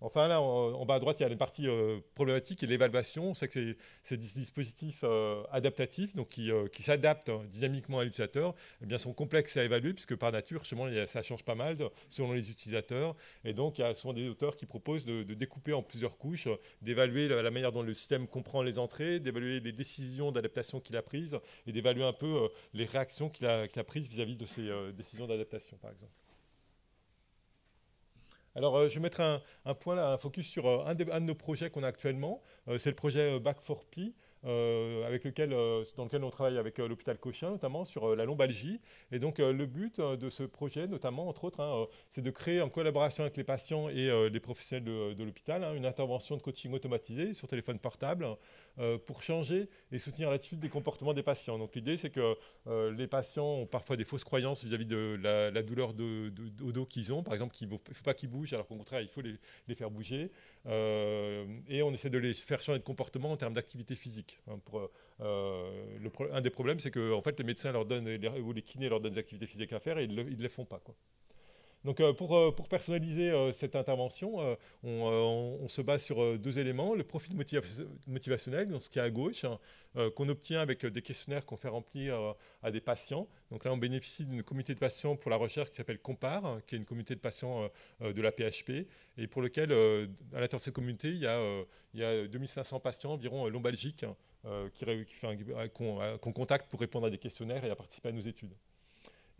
Enfin, là, en bas à droite, il y a une partie problématique et l'évaluation. On sait que ces dispositifs adaptatifs, donc qui s'adaptent dynamiquement à l'utilisateur, eh bien, sont complexes à évaluer, puisque par nature, justement, ça change pas mal selon les utilisateurs. Et donc, il y a souvent des auteurs qui proposent de découper en plusieurs couches, d'évaluer la manière dont le système comprend les entrées, d'évaluer les décisions d'adaptation qu'il a prises, et d'évaluer un peu les réactions qu'il a prises vis-à-vis de ces décisions d'adaptation, par exemple. Alors, je vais mettre un point là, un focus sur un de nos projets qu'on a actuellement. C'est le projet Back4P, dans lequel on travaille avec l'hôpital Cochin, notamment sur la lombalgie. Et donc, le but de ce projet, notamment, entre autres, hein, c'est de créer en collaboration avec les patients et les professionnels de l'hôpital, hein, une intervention de coaching automatisée sur téléphone portable pour changer et soutenir l'attitude des comportements des patients. Donc, l'idée, c'est que les patients ont parfois des fausses croyances vis-à-vis de la douleur au dos qu'ils ont. Par exemple, il ne faut pas qu'ils bougent, alors qu'au contraire, il faut les faire bouger. Et on essaie de les faire changer de comportement en termes d'activité physique. Hein, un des problèmes, c'est que en fait, les médecins leur donnent, ou les kinés leur donnent des activités physiques à faire et ils ne les font pas, quoi. Donc, pour personnaliser cette intervention, on se base sur deux éléments. Le profil motivationnel, donc ce qui est à gauche, hein, qu'on obtient avec des questionnaires qu'on fait remplir à des patients. Donc là, on bénéficie d'une communauté de patients pour la recherche qui s'appelle COMPARE, hein, qui est une communauté de patients de la PHP, et pour lequel, à l'intérieur de cette communauté, il y a 2500 patients environ lombalgiques qu'on contacte pour répondre à des questionnaires et à participer à nos études.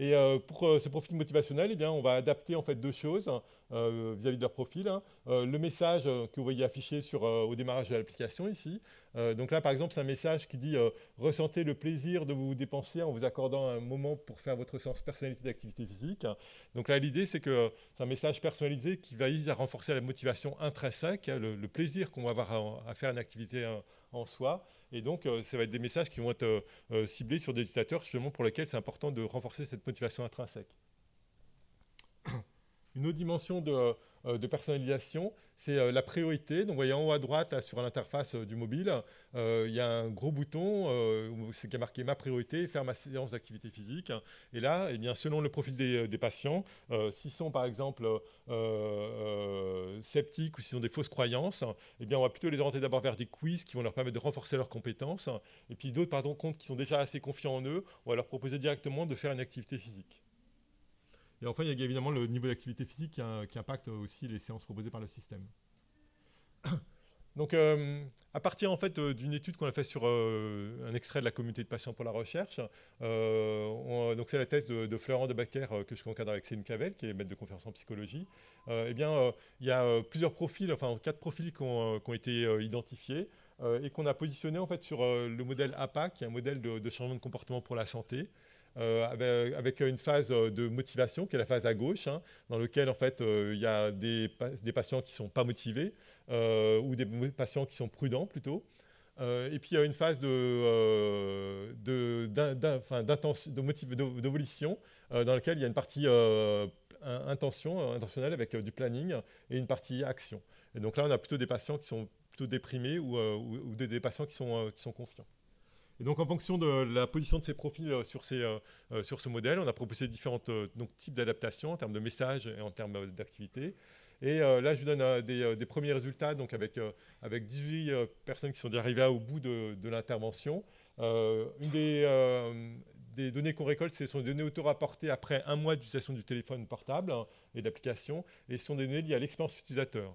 Et pour ce profil motivationnel, eh bien, on va adapter en fait deux choses vis-à-vis de leur profil. Hein. Le message que vous voyez affiché au démarrage de l'application ici. Donc là, par exemple, c'est un message qui dit « Ressentez le plaisir de vous dépenser en vous accordant un moment pour faire votre séance personnalité d'activité physique. » Donc là, l'idée, c'est que c'est un message personnalisé qui va viser à renforcer la motivation intrinsèque, hein, le plaisir qu'on va avoir à faire une activité en soi. Et donc, ça va être des messages qui vont être ciblés sur des utilisateurs justement pour lesquels c'est important de renforcer cette motivation intrinsèque. Une autre dimension de personnalisation, c'est la priorité. Donc, vous voyez en haut à droite, là, sur l'interface du mobile, il y a un gros bouton qui est marqué « Ma priorité, faire ma séance d'activité physique ». Et là, eh bien, selon le profil des patients, s'ils sont par exemple sceptiques ou s'ils ont des fausses croyances, eh bien, on va plutôt les orienter d'abord vers des quiz qui vont leur permettre de renforcer leurs compétences. Et puis d'autres, par contre, qui sont déjà assez confiants en eux, on va leur proposer directement de faire une activité physique. Et enfin, il y a évidemment le niveau d'activité physique qui impacte aussi les séances proposées par le système. Donc, à partir en fait, d'une étude qu'on a faite sur un extrait de la communauté de patients pour la recherche, donc c'est la thèse de Florent Debacker que je concadre avec Céline Clavel, qui est maître de conférence en psychologie. Eh bien, il y a plusieurs profils, enfin 4 profils qui ont été identifiés et qu'on a positionnés en fait, sur le modèle APA, qui est un modèle de changement de comportement pour la santé. Avec une phase de motivation, qui est la phase à gauche, hein, dans laquelle en fait, il y a des patients qui ne sont pas motivés ou des patients qui sont prudents plutôt. Et puis il y a une phase d'évolution dans laquelle il y a une partie intentionnelle avec du planning et une partie action. Et donc là, on a plutôt des patients qui sont plutôt déprimés ou des patients qui sont confiants. Et donc, en fonction de la position de ces profils sur ce modèle, on a proposé différents types d'adaptations en termes de messages et en termes d'activité. Et là, je vous donne des premiers résultats donc avec 18 personnes qui sont déjà arrivées au bout de l'intervention. Une des données qu'on récolte, ce sont des données auto-rapportées après 1 mois d'utilisation du téléphone portable et d'application. Et ce sont des données liées à l'expérience utilisateur.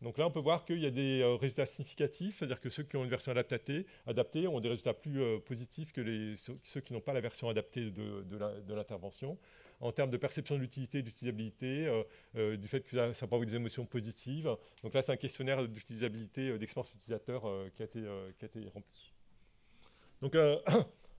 Donc là, on peut voir qu'il y a des résultats significatifs, c'est-à-dire que ceux qui ont une version adaptée ont des résultats plus positifs que ceux qui n'ont pas la version adaptée de l'intervention, en termes de perception de l'utilité, d'utilisabilité, du fait que ça provoque des émotions positives. Donc là, c'est un questionnaire d'utilisabilité, d'expérience utilisateur qui a été rempli. Donc,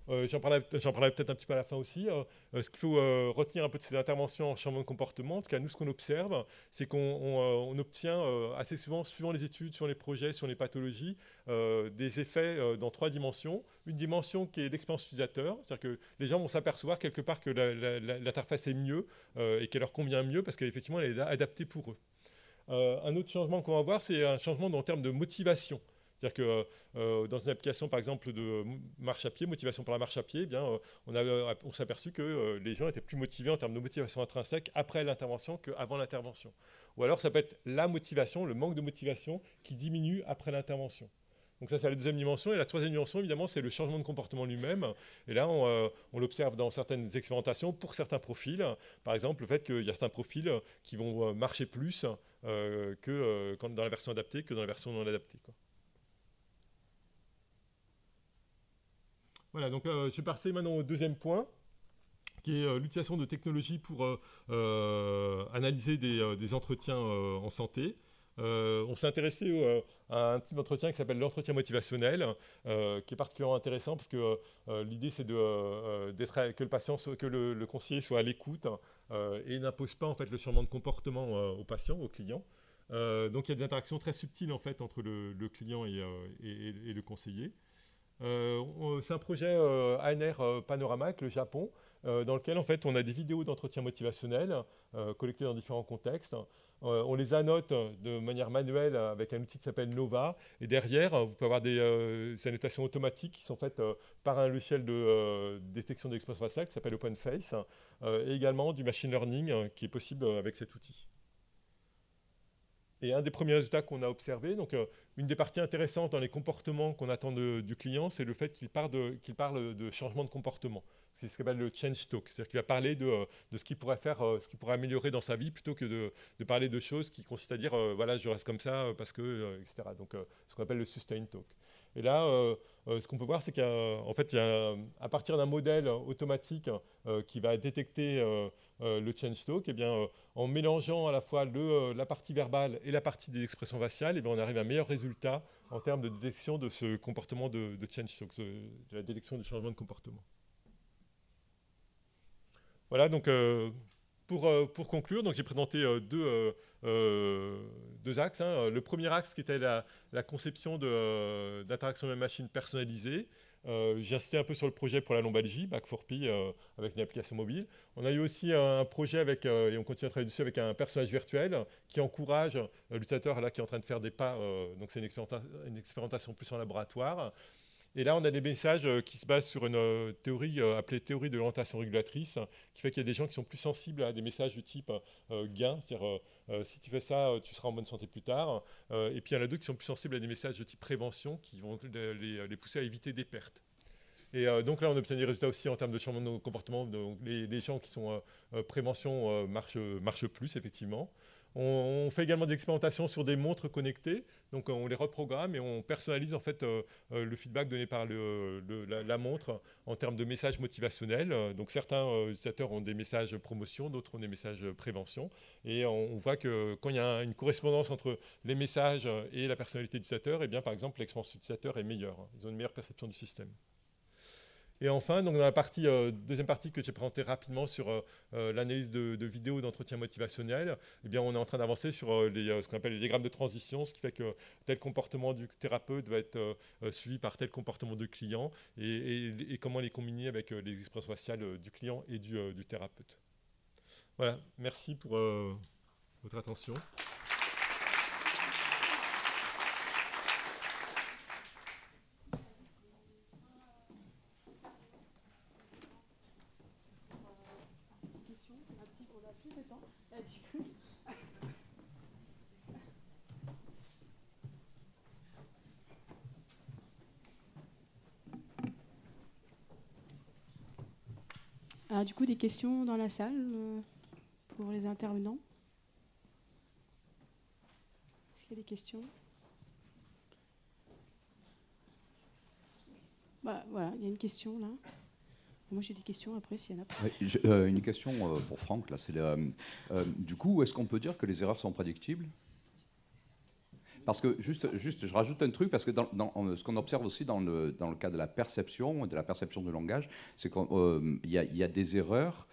j'en parlerai peut-être un petit peu à la fin aussi. Ce qu'il faut retenir un peu de ces interventions en changement de comportement, en tout cas nous ce qu'on observe, c'est qu'on obtient assez souvent, suivant les études, sur les projets, sur les pathologies, des effets dans 3 dimensions. Une dimension qui est l'expérience utilisateur, c'est-à-dire que les gens vont s'apercevoir quelque part que l'interface est mieux et qu'elle leur convient mieux parce qu'effectivement elle est adaptée pour eux. Un autre changement qu'on va voir, c'est un changement en termes de motivation. C'est-à-dire que dans une application, par exemple, de marche à pied, motivation pour la marche à pied, eh bien, on s'est aperçu que les gens étaient plus motivés en termes de motivation intrinsèque après l'intervention qu'avant l'intervention. Ou alors, ça peut être la motivation, le manque de motivation qui diminue après l'intervention. Donc ça, c'est la deuxième dimension. Et la troisième dimension, évidemment, c'est le changement de comportement lui-même. Et là, on l'observe dans certaines expérimentations pour certains profils. Par exemple, le fait qu'il y a certains profils qui vont marcher plus que dans la version adaptée que dans la version non adaptée, quoi. Voilà, donc je vais passer maintenant au deuxième point, qui est l'utilisation de technologies pour analyser des entretiens en santé. On s'est intéressé à un type d'entretien qui s'appelle l'entretien motivationnel, qui est particulièrement intéressant parce que l'idée c'est que le conseiller soit à l'écoute et n'impose pas en fait le changement de comportement au patient, au client. Donc il y a des interactions très subtiles en fait entre le client et le conseiller. C'est un projet ANR Panorama avec le Japon, dans lequel en fait on a des vidéos d'entretien motivationnel collectées dans différents contextes. On les annote de manière manuelle avec un outil qui s'appelle Nova. Et derrière, vous pouvez avoir des annotations automatiques qui sont faites par un logiciel de détection de l'expression faciale qui s'appelle OpenFace, et également du machine learning qui est possible avec cet outil. Et un des premiers résultats qu'on a observé, donc une des parties intéressantes dans les comportements qu'on attend du client, c'est le fait qu'il parle de changement de comportement. C'est ce qu'on appelle le change talk, c'est-à-dire qu'il va parler de ce qu'il pourrait faire, ce qu'il pourrait améliorer dans sa vie, plutôt que de parler de choses qui consistent à dire voilà, je reste comme ça parce que, etc. Donc ce qu'on appelle le sustain talk. Et là, ce qu'on peut voir, c'est qu'en fait, à partir d'un modèle automatique qui va détecter le change talk, eh bien, en mélangeant à la fois la partie verbale et la partie des expressions faciales, eh bien, on arrive à un meilleur résultat en termes de détection de ce comportement de change talk, de la détection du changement de comportement. Voilà, donc pour conclure, j'ai présenté deux axes. Hein. Le premier axe qui était la conception d'interaction humaine-machine personnalisée. J'ai insisté un peu sur le projet pour la lombalgie, Back4P, avec une application mobile. On a eu aussi un projet et on continue à travailler dessus avec un personnage virtuel qui encourage l'utilisateur là qui est en train de faire des pas. Donc c'est une expérimentation plus en laboratoire. Et là, on a des messages qui se basent sur une théorie appelée théorie de l'orientation régulatrice, qui fait qu'il y a des gens qui sont plus sensibles à des messages du type gain, c'est-à-dire si tu fais ça, tu seras en bonne santé plus tard. Et puis il y en a d'autres qui sont plus sensibles à des messages de type prévention, qui vont les pousser à éviter des pertes. Et donc là, on obtient des résultats aussi en termes de changement de comportement. Donc les gens qui sont prévention marchent plus, effectivement. On fait également des expérimentations sur des montres connectées, donc on les reprogramme et on personnalise en fait le feedback donné par la montre en termes de messages motivationnels. Donc certains utilisateurs ont des messages promotion, d'autres ont des messages prévention, et on voit que quand il y a une correspondance entre les messages et la personnalité de l'utilisateur, et bien par exemple l'expérience utilisateur est meilleure. Ils ont une meilleure perception du système. Et enfin, donc dans la deuxième partie que j'ai présentée rapidement sur l'analyse de vidéos d'entretien motivationnel, eh bien, on est en train d'avancer sur ce qu'on appelle les diagrammes de transition, ce qui fait que tel comportement du thérapeute va être suivi par tel comportement du client et comment les combiner avec les expressions faciales du client et du thérapeute. Voilà, merci pour votre attention. Alors, du coup, des questions dans la salle pour les intervenants? Est-ce qu'il y a des questions? Bah, voilà, il y a une question là. Moi, j'ai des questions après, s'il y en a pas. Oui, une question pour Franck. Là, du coup, est-ce qu'on peut dire que les erreurs sont prédictibles? Parce que, juste, je rajoute un truc, parce que ce qu'on observe aussi dans le cas de la perception du langage, c'est qu'il y a des erreurs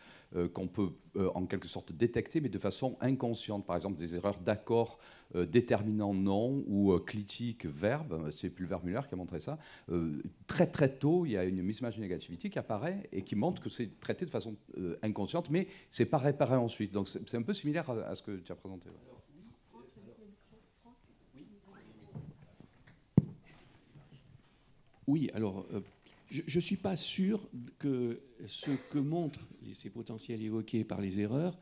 qu'on peut en quelque sorte détecter, mais de façon inconsciente. Par exemple, des erreurs d'accord déterminant nom ou clitique verbe. C'est Pulver-Muller qui a montré ça. Très très tôt, il y a une mismatch negativity qui apparaît et qui montre que c'est traité de façon inconsciente, mais c'est pas réparé ensuite. Donc c'est un peu similaire à ce que tu as présenté. Oui, alors, je ne suis pas sûr que ce que montrent ces potentiels évoqués par les erreurs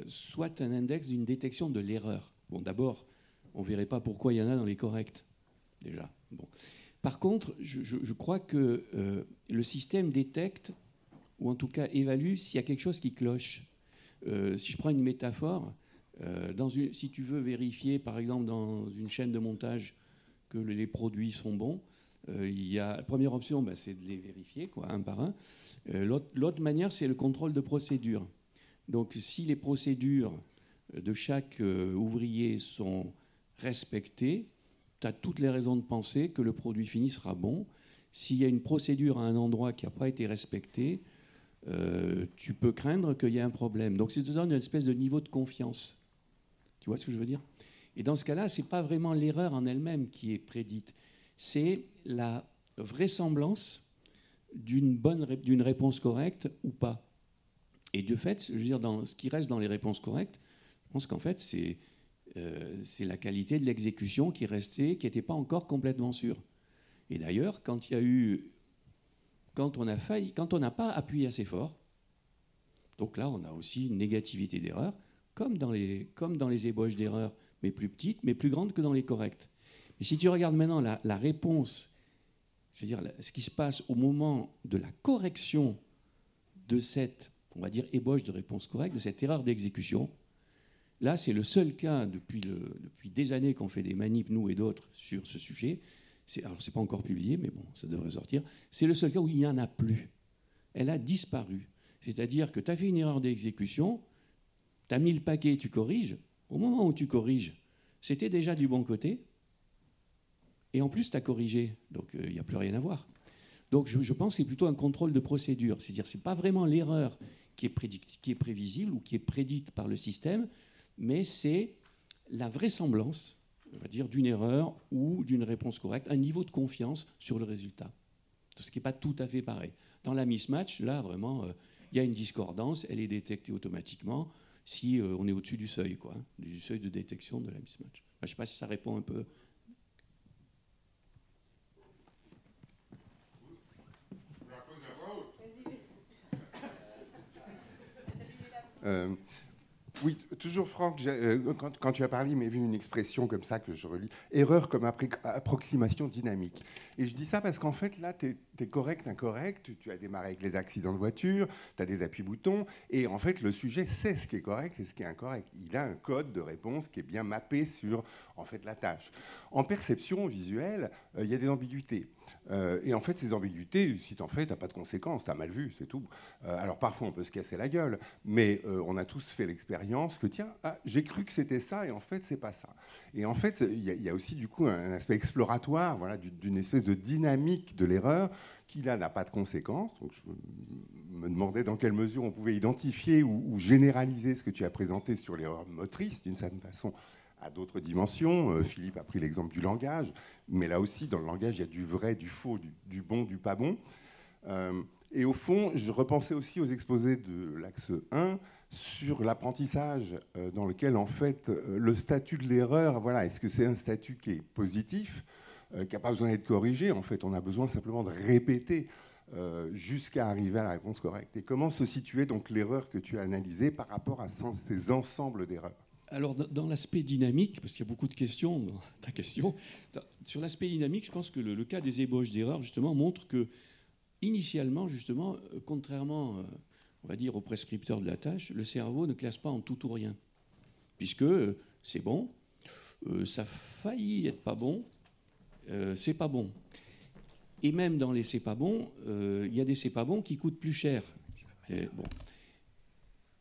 soit un index d'une détection de l'erreur. Bon, d'abord, on ne verrait pas pourquoi il y en a dans les corrects, déjà. Bon. Par contre, je crois que le système détecte, ou en tout cas évalue, s'il y a quelque chose qui cloche. Si je prends une métaphore, si tu veux vérifier, par exemple, dans une chaîne de montage que les produits sont bons, la première option, c'est de les vérifier, un par un. L'autre manière, c'est le contrôle de procédure. Donc, si les procédures de chaque ouvrier sont respectées, tu as toutes les raisons de penser que le produit fini sera bon. S'il y a une procédure à un endroit qui n'a pas été respectée, tu peux craindre qu'il y ait un problème. Donc, ça te donne une espèce de niveau de confiance. Tu vois ce que je veux dire? Et dans ce cas-là, ce n'est pas vraiment l'erreur en elle-même qui est prédite. C'est la vraisemblance d'une réponse correcte ou pas. Et de fait, je veux dire, dans ce qui reste dans les réponses correctes, je pense qu'en fait, c'est la qualité de l'exécution qui restait, qui n'était pas encore complètement sûre. Et d'ailleurs, quand on n'a pas appuyé assez fort, donc là, on a aussi une négativité d'erreur, comme dans les ébauches d'erreur, mais plus petites, mais plus grandes que dans les corrects. Et si tu regardes maintenant la réponse, je veux dire, ce qui se passe au moment de la correction de cette, on va dire, ébauche de réponse correcte, de cette erreur d'exécution, là, c'est le seul cas depuis des années qu'on fait des manips, nous et d'autres, sur ce sujet. Alors, ce n'est pas encore publié, mais bon, ça devrait sortir. C'est le seul cas où il n'y en a plus. Elle a disparu. C'est-à-dire que tu as fait une erreur d'exécution, tu as mis le paquet, tu corriges. Au moment où tu corriges, c'était déjà du bon côté. Et en plus, tu as corrigé. Donc, il n'y a plus rien à voir. Donc, je pense que c'est plutôt un contrôle de procédure. C'est-à-dire que ce n'est pas vraiment l'erreur qui est prévisible ou qui est prédite par le système, mais c'est la vraisemblance, on va dire, d'une erreur ou d'une réponse correcte, un niveau de confiance sur le résultat. Ce qui n'est pas tout à fait pareil. Dans la mismatch, là, vraiment, il y a une discordance, elle est détectée automatiquement si on est au-dessus du seuil, du seuil de détection de la mismatch. Je ne sais pas si ça répond un peu. Oui, toujours Franck, quand tu as parlé, il m'est venu une expression comme ça que je relis, erreur comme approximation dynamique. Et je dis ça parce qu'en fait, là, tu es correct, incorrect, tu as démarré avec les accidents de voiture, tu as des appuis-boutons, et en fait, le sujet sait ce qui est correct et ce qui est incorrect. Il a un code de réponse qui est bien mappé sur, en fait, la tâche. En perception visuelle, il y a des ambiguïtés. Et en fait, ces ambiguïtés, si t'en fais, t'as pas de conséquences, t'as mal vu, c'est tout. Alors parfois, on peut se casser la gueule, mais on a tous fait l'expérience que, tiens, j'ai cru que c'était ça, et en fait, c'est pas ça. Et en fait, il y a aussi, du coup, un aspect exploratoire, voilà, d'une espèce de dynamique de l'erreur, qui, là, n'a pas de conséquences. Donc, je me demandais dans quelle mesure on pouvait identifier ou généraliser ce que tu as présenté sur l'erreur motrice, d'une certaine façon, à d'autres dimensions. Philippe a pris l'exemple du langage, mais là aussi, dans le langage, il y a du vrai, du faux, du bon, du pas bon. Et au fond, je repensais aussi aux exposés de l'axe 1 sur l'apprentissage, dans lequel, en fait, le statut de l'erreur, voilà, est-ce que c'est un statut qui est positif, qui n'a pas besoin d'être corrigé? En fait, on a besoin simplement de répéter jusqu'à arriver à la réponse correcte. Et comment se situer donc l'erreur que tu as analysée par rapport à ces ensembles d'erreurs? Alors, dans l'aspect dynamique, parce qu'il y a beaucoup de questions dans ta question, sur l'aspect dynamique, je pense que le cas des ébauches d'erreurs, justement, montre que, initialement, justement, contrairement, on va dire, au prescripteur de la tâche, le cerveau ne classe pas en tout ou rien. Puisque c'est bon, ça a failli être pas bon, c'est pas bon. Et même dans les c'est pas bon, il y a des c'est pas bon qui coûtent plus cher. Bon.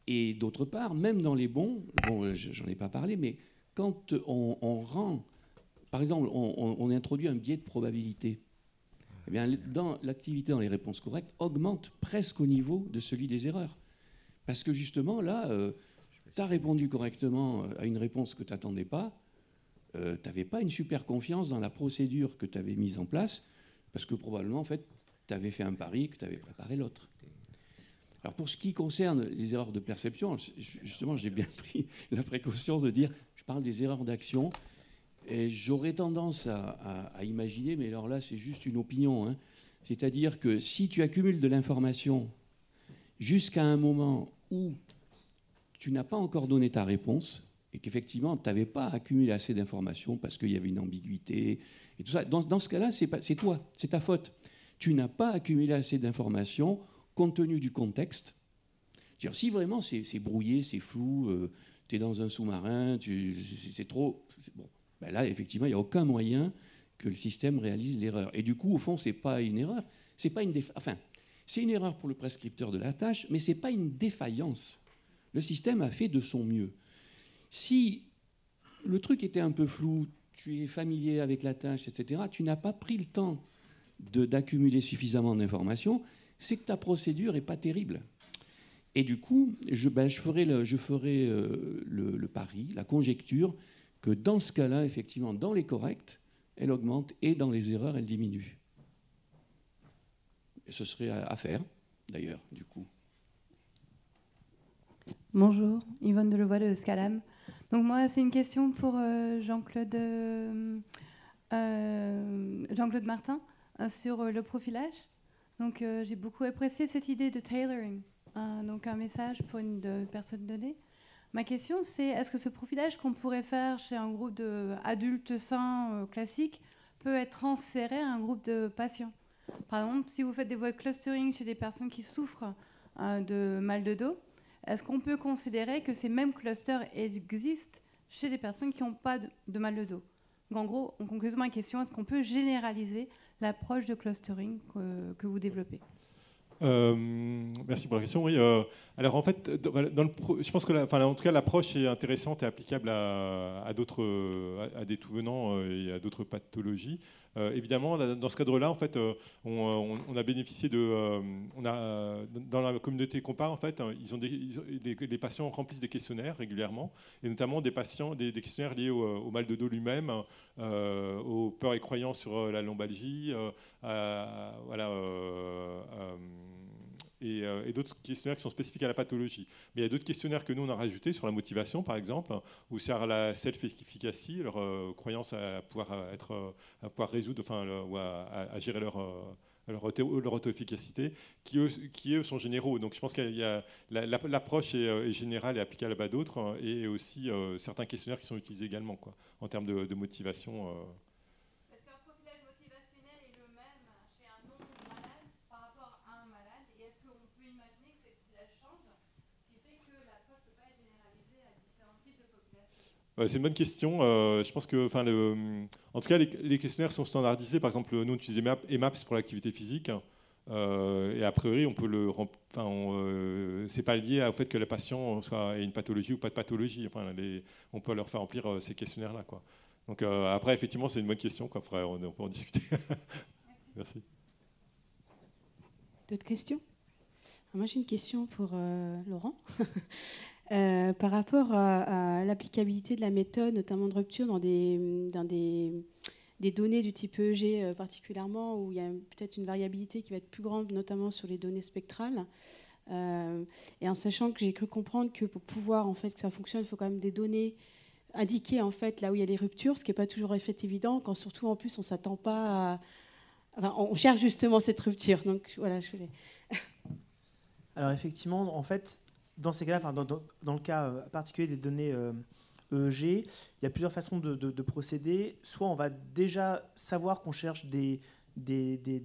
Et d'autre part, même dans les bons, j'en ai pas parlé, mais quand on rend par exemple, on introduit un biais de probabilité. Eh bien, l'activité dans les réponses correctes augmente presque au niveau de celui des erreurs. Parce que justement, là, tu as répondu correctement à une réponse que tu n'attendais pas, tu n'avais pas une super confiance dans la procédure que tu avais mise en place, parce que probablement, en fait, tu avais fait un pari, que tu avais préparé l'autre. Alors, pour ce qui concerne les erreurs de perception, justement, j'ai bien pris la précaution de dire, je parle des erreurs d'action, et j'aurais tendance à imaginer, mais alors là, c'est juste une opinion, hein, c'est-à-dire que si tu accumules de l'information jusqu'à un moment où tu n'as pas encore donné ta réponse, et qu'effectivement, tu n'avais pas accumulé assez d'informations parce qu'il y avait une ambiguïté, et tout ça, dans ce cas-là, c'est toi, c'est ta faute. Tu n'as pas accumulé assez d'informations compte tenu du contexte. C'est-à-dire, si vraiment c'est brouillé, c'est flou, tu es dans un sous-marin, c'est trop... Bon, ben là, effectivement, il n'y a aucun moyen que le système réalise l'erreur. Et du coup, au fond, ce n'est pas une erreur, c'est pas une enfin, c'est une erreur pour le prescripteur de la tâche, mais ce n'est pas une défaillance. Le système a fait de son mieux. Si le truc était un peu flou, tu es familier avec la tâche, etc., tu n'as pas pris le temps d'accumuler suffisamment d'informations, c'est que ta procédure n'est pas terrible. Et du coup, je ferai le pari, la conjecture, que dans ce cas-là, effectivement, dans les corrects, elle augmente et dans les erreurs, elle diminue. Et ce serait à faire, d'ailleurs, du coup. Bonjour, Yvonne Delevoye de Scalam. Donc moi, c'est une question pour Jean-Claude Martin sur le profilage. Donc j'ai beaucoup apprécié cette idée de tailoring, donc un message pour une personne donnée. Ma question, c'est est-ce que ce profilage qu'on pourrait faire chez un groupe d'adultes sains classiques peut être transféré à un groupe de patients? Par exemple, si vous faites des voies clustering chez des personnes qui souffrent de mal de dos, est-ce qu'on peut considérer que ces mêmes clusters existent chez des personnes qui n'ont pas de mal de dos? Donc, en gros, en conclusion, ma question, est-ce qu'on peut généraliser l'approche de clustering que vous développez? Merci pour la question. Oui, alors en fait, je pense que, en tout cas, l'approche est intéressante et applicable à des tout venants et à d'autres pathologies. Évidemment, dans ce cadre-là, en fait, on a bénéficié dans la communauté Compare, en fait, les patients remplissent des questionnaires régulièrement, et notamment des questionnaires liés au mal de dos lui-même, aux peurs et croyances sur la lombalgie, et d'autres questionnaires qui sont spécifiques à la pathologie. Mais il y a d'autres questionnaires que nous, on a rajoutés sur la motivation, par exemple, ou sur la self-efficacy, leur croyance à pouvoir résoudre, ou à gérer leur auto-efficacité, qui eux sont généraux. Donc je pense que l'approche est générale et applicable à d'autres, et aussi certains questionnaires qui sont utilisés également, quoi, en termes de motivation. Est-ce qu'un profilage motivationnel est le même chez un non-malade par rapport à un malade? Et est-ce qu'on peut imaginer que ces profilages changent, ce qui fait que l'approche ne peut pas être généralisée à différents types de populations? C'est une bonne question. Je pense que, en tout cas, les questionnaires sont standardisés. Par exemple, nous, on utilise EMAPS pour l'activité physique. Et a priori, on peut c'est pas lié au fait que le patient ait une pathologie ou pas de pathologie. On peut leur faire remplir ces questionnaires-là, quoi. Donc après, effectivement, c'est une bonne question, quoi. Après, on peut en discuter. Merci. D'autres questions? Moi, j'ai une question pour Laurent. Par rapport à l'applicabilité de la méthode, notamment de rupture, dans des données du type EEG particulièrement, où il y a peut-être une variabilité qui va être plus grande, notamment sur les données spectrales. Et en sachant que j'ai cru comprendre que pour pouvoir en fait, que ça fonctionne, il faut quand même des données indiquées en fait, là où il y a les ruptures, ce qui n'est pas toujours évident, quand surtout en plus on ne s'attend pas à... Enfin, on cherche justement cette rupture. Donc voilà, je voulais... Alors effectivement, en fait, dans ces cas-là, dans le cas particulier des données EEG, il y a plusieurs façons de procéder. Soit on va déjà savoir qu'on cherche des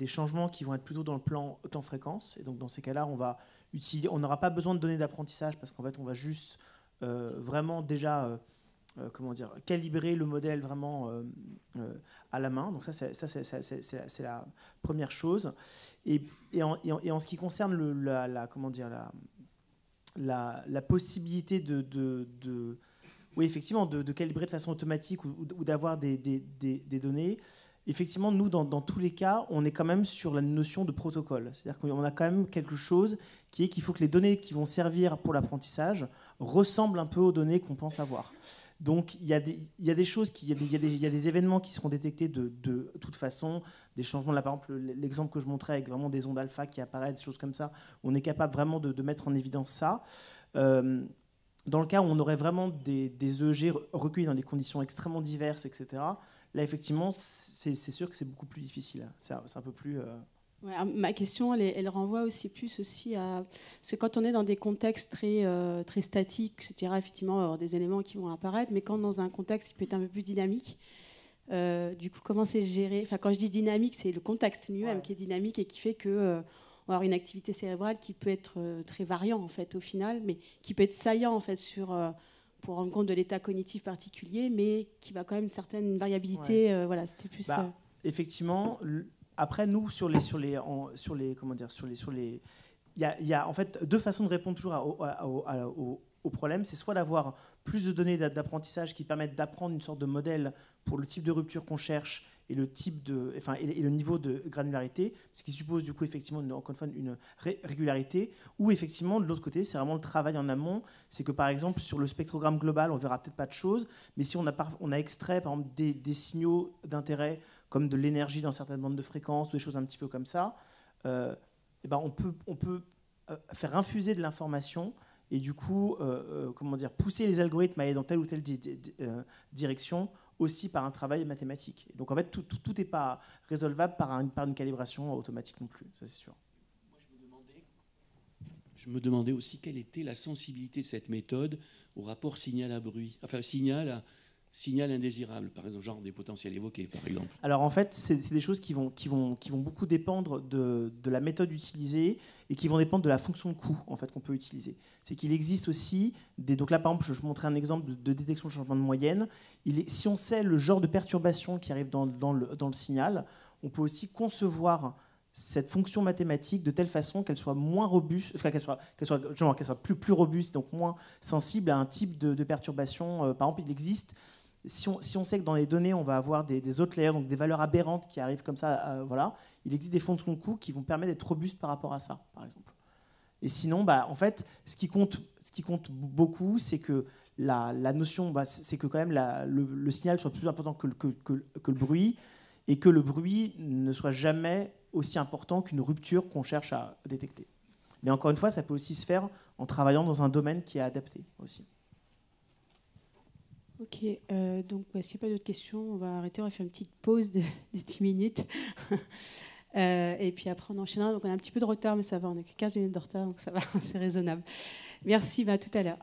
changements qui vont être plutôt dans le plan temps-fréquence. Et donc dans ces cas-là, on n'aura pas besoin de données d'apprentissage parce qu'en fait, on va juste vraiment déjà calibrer le modèle vraiment à la main. Donc ça c'est la première chose. Et en ce qui concerne la possibilité Oui, effectivement, de calibrer de façon automatique ou d'avoir des données. Effectivement, nous, dans tous les cas, on est quand même sur la notion de protocole. C'est-à-dire qu'on a quand même quelque chose qui est qu'il faut que les données qui vont servir pour l'apprentissage ressemblent un peu aux données qu'on pense avoir. Donc, il y a des choses, il y a des événements qui seront détectés de toute façon, des changements. Là, par exemple, l'exemple que je montrais avec vraiment des ondes alpha qui apparaissent, des choses comme ça, on est capable vraiment de mettre en évidence ça. Dans le cas où on aurait vraiment des EEG recueillis dans des conditions extrêmement diverses, etc., là, effectivement, c'est sûr que c'est beaucoup plus difficile. C'est un peu plus... Ouais, ma question, elle renvoie aussi plus aussi à... Parce que quand on est dans des contextes très statiques, etc., effectivement, on va avoir des éléments qui vont apparaître, mais quand dans un contexte qui peut être un peu plus dynamique, du coup, comment c'est géré? Enfin, quand je dis dynamique, c'est le contexte lui-même qui est dynamique et qui fait que... on va avoir une activité cérébrale qui peut être très variant en fait au final, mais qui peut être saillant en fait pour rendre compte de l'état cognitif particulier, mais qui va quand même une certaine variabilité. Ouais. Voilà, c'était plus. Effectivement. Après, nous il y a en fait deux façons de répondre toujours au problème. C'est soit d'avoir plus de données d'apprentissage qui permettent d'apprendre une sorte de modèle pour le type de rupture qu'on cherche et le niveau de granularité, ce qui suppose du coup effectivement encore une fois une régularité, ou effectivement de l'autre côté c'est vraiment le travail en amont, c'est que par exemple sur le spectrogramme global on verra peut-être pas de choses, mais si on a extrait par exemple des signaux d'intérêt comme de l'énergie dans certaines bandes de fréquences ou des choses un petit peu comme ça, on peut faire infuser de l'information et du coup pousser les algorithmes à aller dans telle ou telle direction aussi par un travail mathématique. Donc en fait, tout n'est pas résolvable par une calibration automatique non plus, ça c'est sûr. Moi, je me demandais aussi quelle était la sensibilité de cette méthode au rapport signal à bruit, enfin signal indésirable, par exemple, genre des potentiels évoqués, par exemple. Alors en fait, c'est des choses qui vont beaucoup dépendre de la méthode utilisée et qui vont dépendre de la fonction de coût en fait, qu'on peut utiliser. C'est qu'il existe aussi donc là par exemple, je montrais un exemple de détection de changement de moyenne. Si on sait le genre de perturbation qui arrive dans le signal, on peut aussi concevoir cette fonction mathématique de telle façon qu'elle soit moins robuste, enfin, qu'elle soit plus robuste, donc moins sensible à un type de perturbation. Par exemple, il existe, si on sait que dans les données, on va avoir des outliers, donc des valeurs aberrantes qui arrivent comme ça, voilà, il existe des fonctions de coût qui vont permettre d'être robustes par rapport à ça, par exemple. Et sinon, en fait, ce qui compte beaucoup, c'est que la notion, c'est que quand même le signal soit plus important que le bruit, et que le bruit ne soit jamais aussi important qu'une rupture qu'on cherche à détecter. Mais encore une fois, ça peut aussi se faire en travaillant dans un domaine qui est adapté aussi. Ok, donc s'il n'y a pas d'autres questions, on va arrêter, on va faire une petite pause de 10 minutes. Et puis après, on enchaînera. Donc on a un petit peu de retard, mais ça va, on n'a que 15 minutes de retard, donc ça va, c'est raisonnable. Merci, à tout à l'heure.